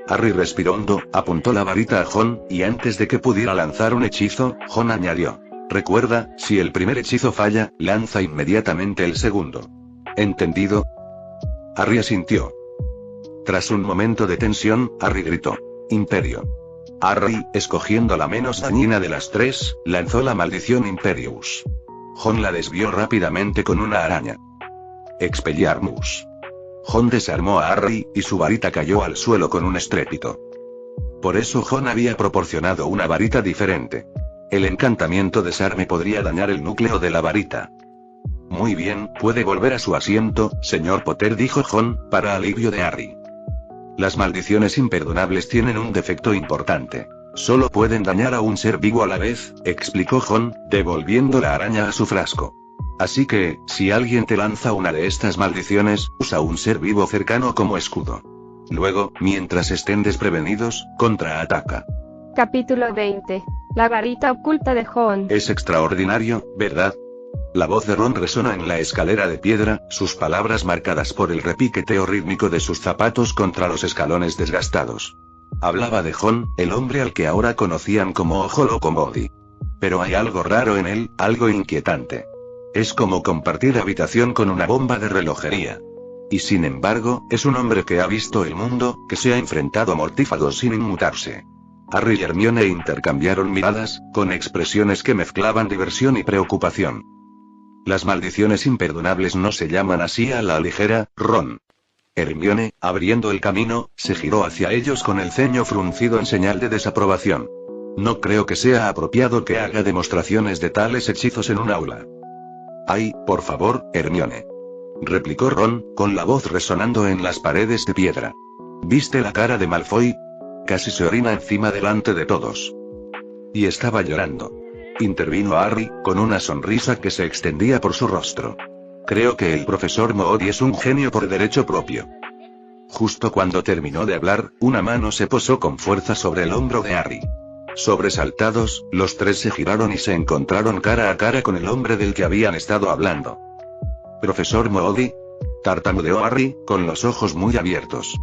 C: Harry respiró hondo, apuntó la varita a Jon, y antes de que pudiera lanzar un hechizo, Jon añadió: recuerda, si el primer hechizo falla, lanza inmediatamente el segundo. ¿Entendido? Harry asintió. Tras un momento de tensión, Harry gritó: Imperio. Harry, escogiendo la menos dañina de las 3, lanzó la maldición Imperius. Jon la desvió rápidamente con una araña. Expelliarmus. Jon desarmó a Harry, y su varita cayó al suelo con un estrépito. Por eso Jon había proporcionado una varita diferente. El encantamiento desarme podría dañar el núcleo de la varita. Muy bien, puede volver a su asiento, señor Potter, dijo Jon, para alivio de Harry. Las maldiciones imperdonables tienen un defecto importante. Solo pueden dañar a un ser vivo a la vez, explicó Jon, devolviendo la araña a su frasco. Así que, si alguien te lanza una de estas maldiciones, usa un ser vivo cercano como escudo. Luego, mientras estén desprevenidos, contraataca.
B: Capítulo 20. La varita oculta de Jon.
C: Es extraordinario, ¿verdad? La voz de Ron resonó en la escalera de piedra, sus palabras marcadas por el repiqueteo rítmico de sus zapatos contra los escalones desgastados. Hablaba de Jon, el hombre al que ahora conocían como Ojo Loco Moody. Pero hay algo raro en él, algo inquietante. Es como compartir habitación con una bomba de relojería. Y sin embargo, es un hombre que ha visto el mundo, que se ha enfrentado a mortífagos sin inmutarse. Harry y Hermione intercambiaron miradas, con expresiones que mezclaban diversión y preocupación. Las maldiciones imperdonables no se llaman así a la ligera, Ron. Hermione, abriendo el camino, se giró hacia ellos con el ceño fruncido en señal de desaprobación. No creo que sea apropiado que haga demostraciones de tales hechizos en un aula. Ay, por favor, Hermione. Replicó Ron, con la voz resonando en las paredes de piedra. ¿Viste la cara de Malfoy? Casi se orina encima delante de todos. Y estaba llorando. Intervino Harry, con una sonrisa que se extendía por su rostro. Creo que el profesor Moody es un genio por derecho propio. Justo cuando terminó de hablar, una mano se posó con fuerza sobre el hombro de Harry. Sobresaltados, los tres se giraron y se encontraron cara a cara con el hombre del que habían estado hablando. «¿Profesor Moody?», tartamudeó Harry, con los ojos muy abiertos.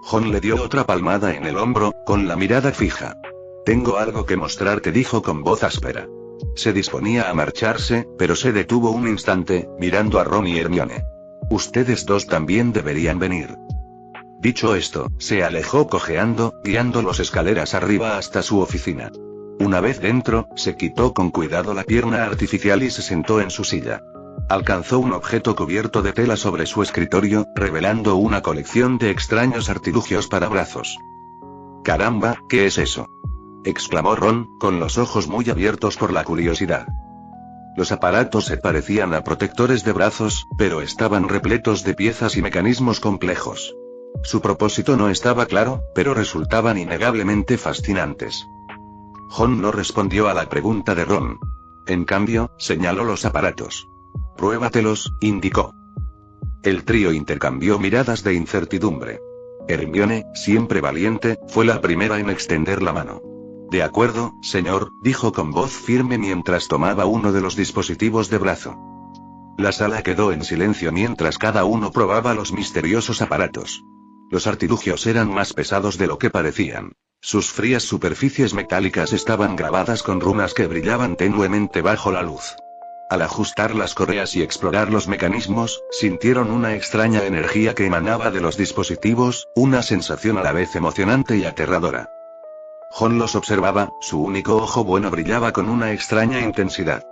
C: Jon le dio otra palmada en el hombro, con la mirada fija. «Tengo algo que mostrarte», dijo con voz áspera. Se disponía a marcharse, pero se detuvo un instante, mirando a Ron y Hermione. «Ustedes dos también deberían venir». Dicho esto, se alejó cojeando, guiando las escaleras arriba hasta su oficina. Una vez dentro, se quitó con cuidado la pierna artificial y se sentó en su silla. Alcanzó un objeto cubierto de tela sobre su escritorio, revelando una colección de extraños artilugios para brazos. «Caramba, ¿qué es eso?», exclamó Ron, con los ojos muy abiertos por la curiosidad. Los aparatos se parecían a protectores de brazos, pero estaban repletos de piezas y mecanismos complejos. Su propósito no estaba claro, pero resultaban innegablemente fascinantes. Jon no respondió a la pregunta de Ron. En cambio, señaló los aparatos. «Pruébatelos», indicó. El trío intercambió miradas de incertidumbre. Hermione, siempre valiente, fue la primera en extender la mano. «De acuerdo, señor», dijo con voz firme mientras tomaba uno de los dispositivos de brazo. La sala quedó en silencio mientras cada uno probaba los misteriosos aparatos. Los artilugios eran más pesados de lo que parecían. Sus frías superficies metálicas estaban grabadas con runas que brillaban tenuemente bajo la luz. Al ajustar las correas y explorar los mecanismos, sintieron una extraña energía que emanaba de los dispositivos, una sensación a la vez emocionante y aterradora. Jon los observaba, su único ojo bueno brillaba con una extraña intensidad.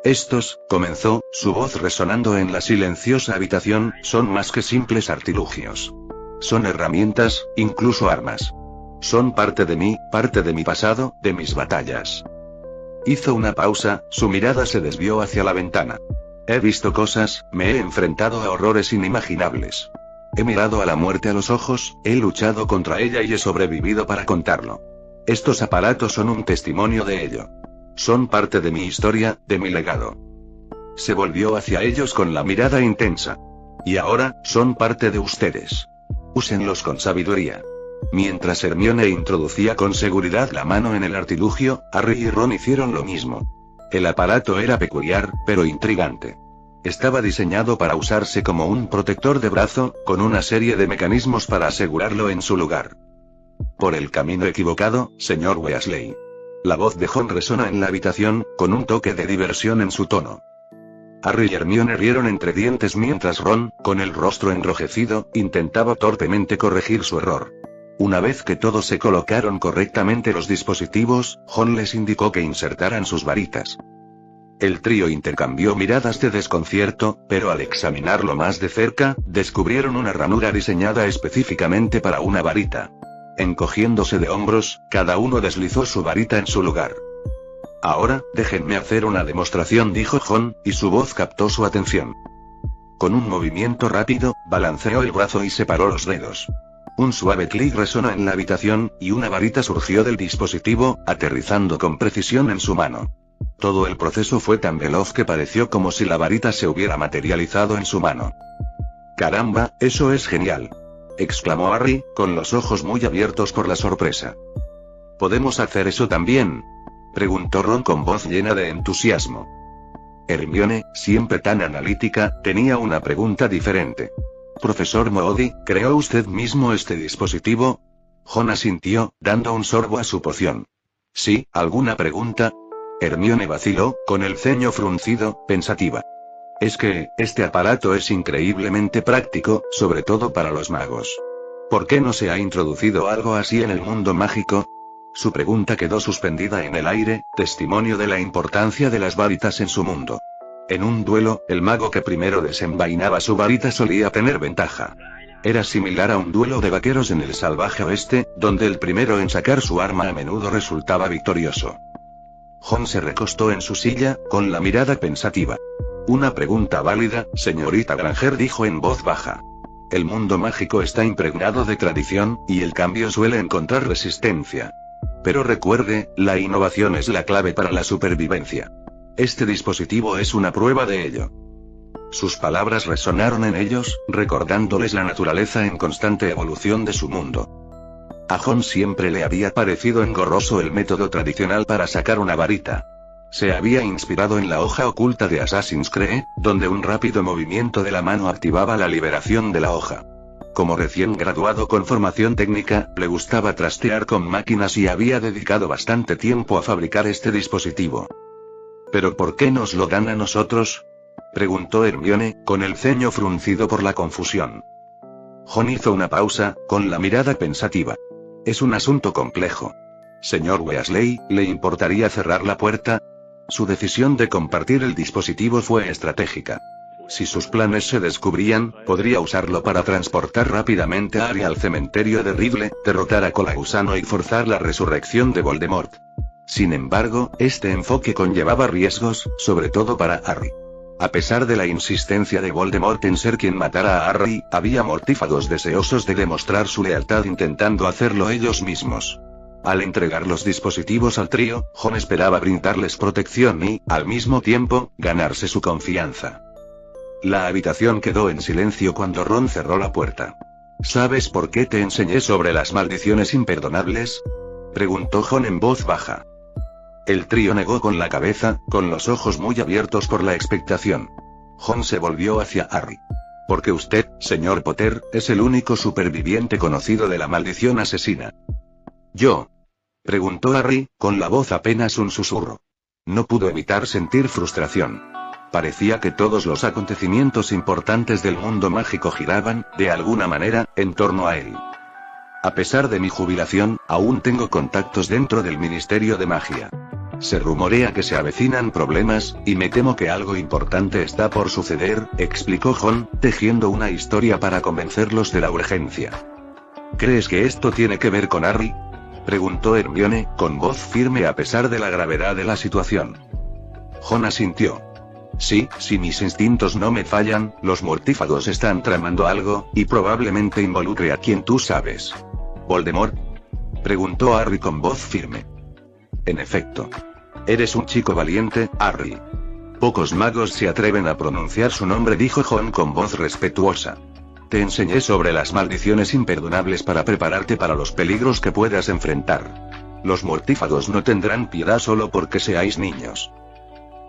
C: «Estos», comenzó, su voz resonando en la silenciosa habitación, «son más que simples artilugios. Son herramientas, incluso armas. Son parte de mí, parte de mi pasado, de mis batallas». Hizo una pausa, su mirada se desvió hacia la ventana. «He visto cosas, me he enfrentado a horrores inimaginables. He mirado a la muerte a los ojos, he luchado contra ella y he sobrevivido para contarlo. Estos aparatos son un testimonio de ello. Son parte de mi historia, de mi legado». Se volvió hacia ellos con la mirada intensa. «Y ahora, son parte de ustedes. Úsenlos con sabiduría». Mientras Hermione introducía con seguridad la mano en el artilugio, Harry y Ron hicieron lo mismo. El aparato era peculiar, pero intrigante. Estaba diseñado para usarse como un protector de brazo, con una serie de mecanismos para asegurarlo en su lugar. «Por el camino equivocado, señor Weasley». La voz de Jon resonó en la habitación, con un toque de diversión en su tono. Harry y Hermione rieron entre dientes mientras Ron, con el rostro enrojecido, intentaba torpemente corregir su error. Una vez que todos se colocaron correctamente los dispositivos, Jon les indicó que insertaran sus varitas. El trío intercambió miradas de desconcierto, pero al examinarlo más de cerca, descubrieron una ranura diseñada específicamente para una varita. Encogiéndose de hombros, cada uno deslizó su varita en su lugar. «Ahora, déjenme hacer una demostración», dijo Jon, y su voz captó su atención. Con un movimiento rápido, balanceó el brazo y separó los dedos. Un suave clic resonó en la habitación, y una varita surgió del dispositivo, aterrizando con precisión en su mano. Todo el proceso fue tan veloz que pareció como si la varita se hubiera materializado en su mano. «Caramba, eso es genial», exclamó Harry, con los ojos muy abiertos por la sorpresa. «¿Podemos hacer eso también?», preguntó Ron con voz llena de entusiasmo. Hermione, siempre tan analítica, tenía una pregunta diferente. Profesor Moody, ¿creó usted mismo este dispositivo? Ron asintió, dando un sorbo a su poción. ¿Sí, alguna pregunta? Hermione vaciló, con el ceño fruncido, pensativa. Es que, este aparato es increíblemente práctico, sobre todo para los magos. ¿Por qué no se ha introducido algo así en el mundo mágico? Su pregunta quedó suspendida en el aire, testimonio de la importancia de las varitas en su mundo. En un duelo, el mago que primero desenvainaba su varita solía tener ventaja. Era similar a un duelo de vaqueros en el salvaje oeste, donde el primero en sacar su arma a menudo resultaba victorioso. Ron se recostó en su silla, con la mirada pensativa. Una pregunta válida, señorita Granger, dijo en voz baja. El mundo mágico está impregnado de tradición, y el cambio suele encontrar resistencia. Pero recuerde, la innovación es la clave para la supervivencia. Este dispositivo es una prueba de ello. Sus palabras resonaron en ellos, recordándoles la naturaleza en constante evolución de su mundo. A Ron siempre le había parecido engorroso el método tradicional para sacar una varita. Se había inspirado en la hoja oculta de Assassin's Creed, donde un rápido movimiento de la mano activaba la liberación de la hoja. Como recién graduado con formación técnica, le gustaba trastear con máquinas y había dedicado bastante tiempo a fabricar este dispositivo. ¿Pero por qué nos lo dan a nosotros?, preguntó Hermione, con el ceño fruncido por la confusión. Ron hizo una pausa, con la mirada pensativa. Es un asunto complejo. Señor Weasley, ¿le importaría cerrar la puerta? Su decisión de compartir el dispositivo fue estratégica. Si sus planes se descubrían, podría usarlo para transportar rápidamente a Harry al cementerio de Riddle, derrotar a Colausano y forzar la resurrección de Voldemort. Sin embargo, este enfoque conllevaba riesgos, sobre todo para Harry. A pesar de la insistencia de Voldemort en ser quien matara a Harry, había mortífagos deseosos de demostrar su lealtad intentando hacerlo ellos mismos. Al entregar los dispositivos al trío, Ron esperaba brindarles protección y, al mismo tiempo, ganarse su confianza. La habitación quedó en silencio cuando Ron cerró la puerta. ¿Sabes por qué te enseñé sobre las maldiciones imperdonables?, preguntó Ron en voz baja. El trío negó con la cabeza, con los ojos muy abiertos por la expectación. Ron se volvió hacia Harry. Porque usted, señor Potter, es el único superviviente conocido de la maldición asesina. ¿Yo?, preguntó Harry, con la voz apenas un susurro. No pudo evitar sentir frustración. Parecía que todos los acontecimientos importantes del mundo mágico giraban, de alguna manera, en torno a él. A pesar de mi jubilación, aún tengo contactos dentro del Ministerio de Magia. Se rumorea que se avecinan problemas, y me temo que algo importante está por suceder, explicó Ron, tejiendo una historia para convencerlos de la urgencia. ¿Crees que esto tiene que ver con Harry?, preguntó Hermione, con voz firme a pesar de la gravedad de la situación. Ron asintió. Sí, si mis instintos no me fallan, los mortífagos están tramando algo, y probablemente involucre a quien tú sabes. ¿Voldemort?, preguntó Harry con voz firme. En efecto. Eres un chico valiente, Harry. Pocos magos se atreven a pronunciar su nombre, dijo Ron con voz respetuosa. Te enseñé sobre las maldiciones imperdonables para prepararte para los peligros que puedas enfrentar. Los mortífagos no tendrán piedad solo porque seáis niños.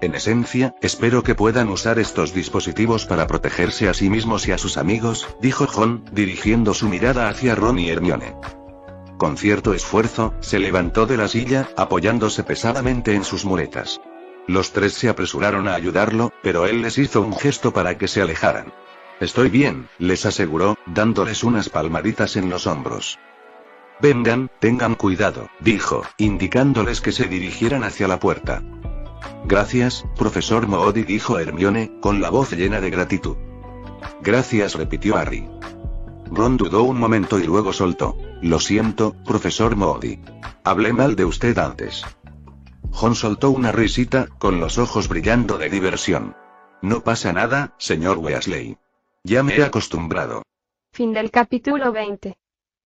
C: En esencia, espero que puedan usar estos dispositivos para protegerse a sí mismos y a sus amigos, dijo Ron, dirigiendo su mirada hacia Ron y Hermione. Con cierto esfuerzo, se levantó de la silla, apoyándose pesadamente en sus muletas. Los tres se apresuraron a ayudarlo, pero él les hizo un gesto para que se alejaran. Estoy bien, les aseguró, dándoles unas palmaditas en los hombros. Vengan, tengan cuidado, dijo, indicándoles que se dirigieran hacia la puerta. Gracias, profesor Moody, dijo Hermione, con la voz llena de gratitud. Gracias, repitió Harry. Ron dudó un momento y luego soltó. Lo siento, profesor Moody. Hablé mal de usted antes. Ron soltó una risita, con los ojos brillando de diversión. No pasa nada, señor Weasley. Ya me he acostumbrado.
B: Fin del capítulo 20.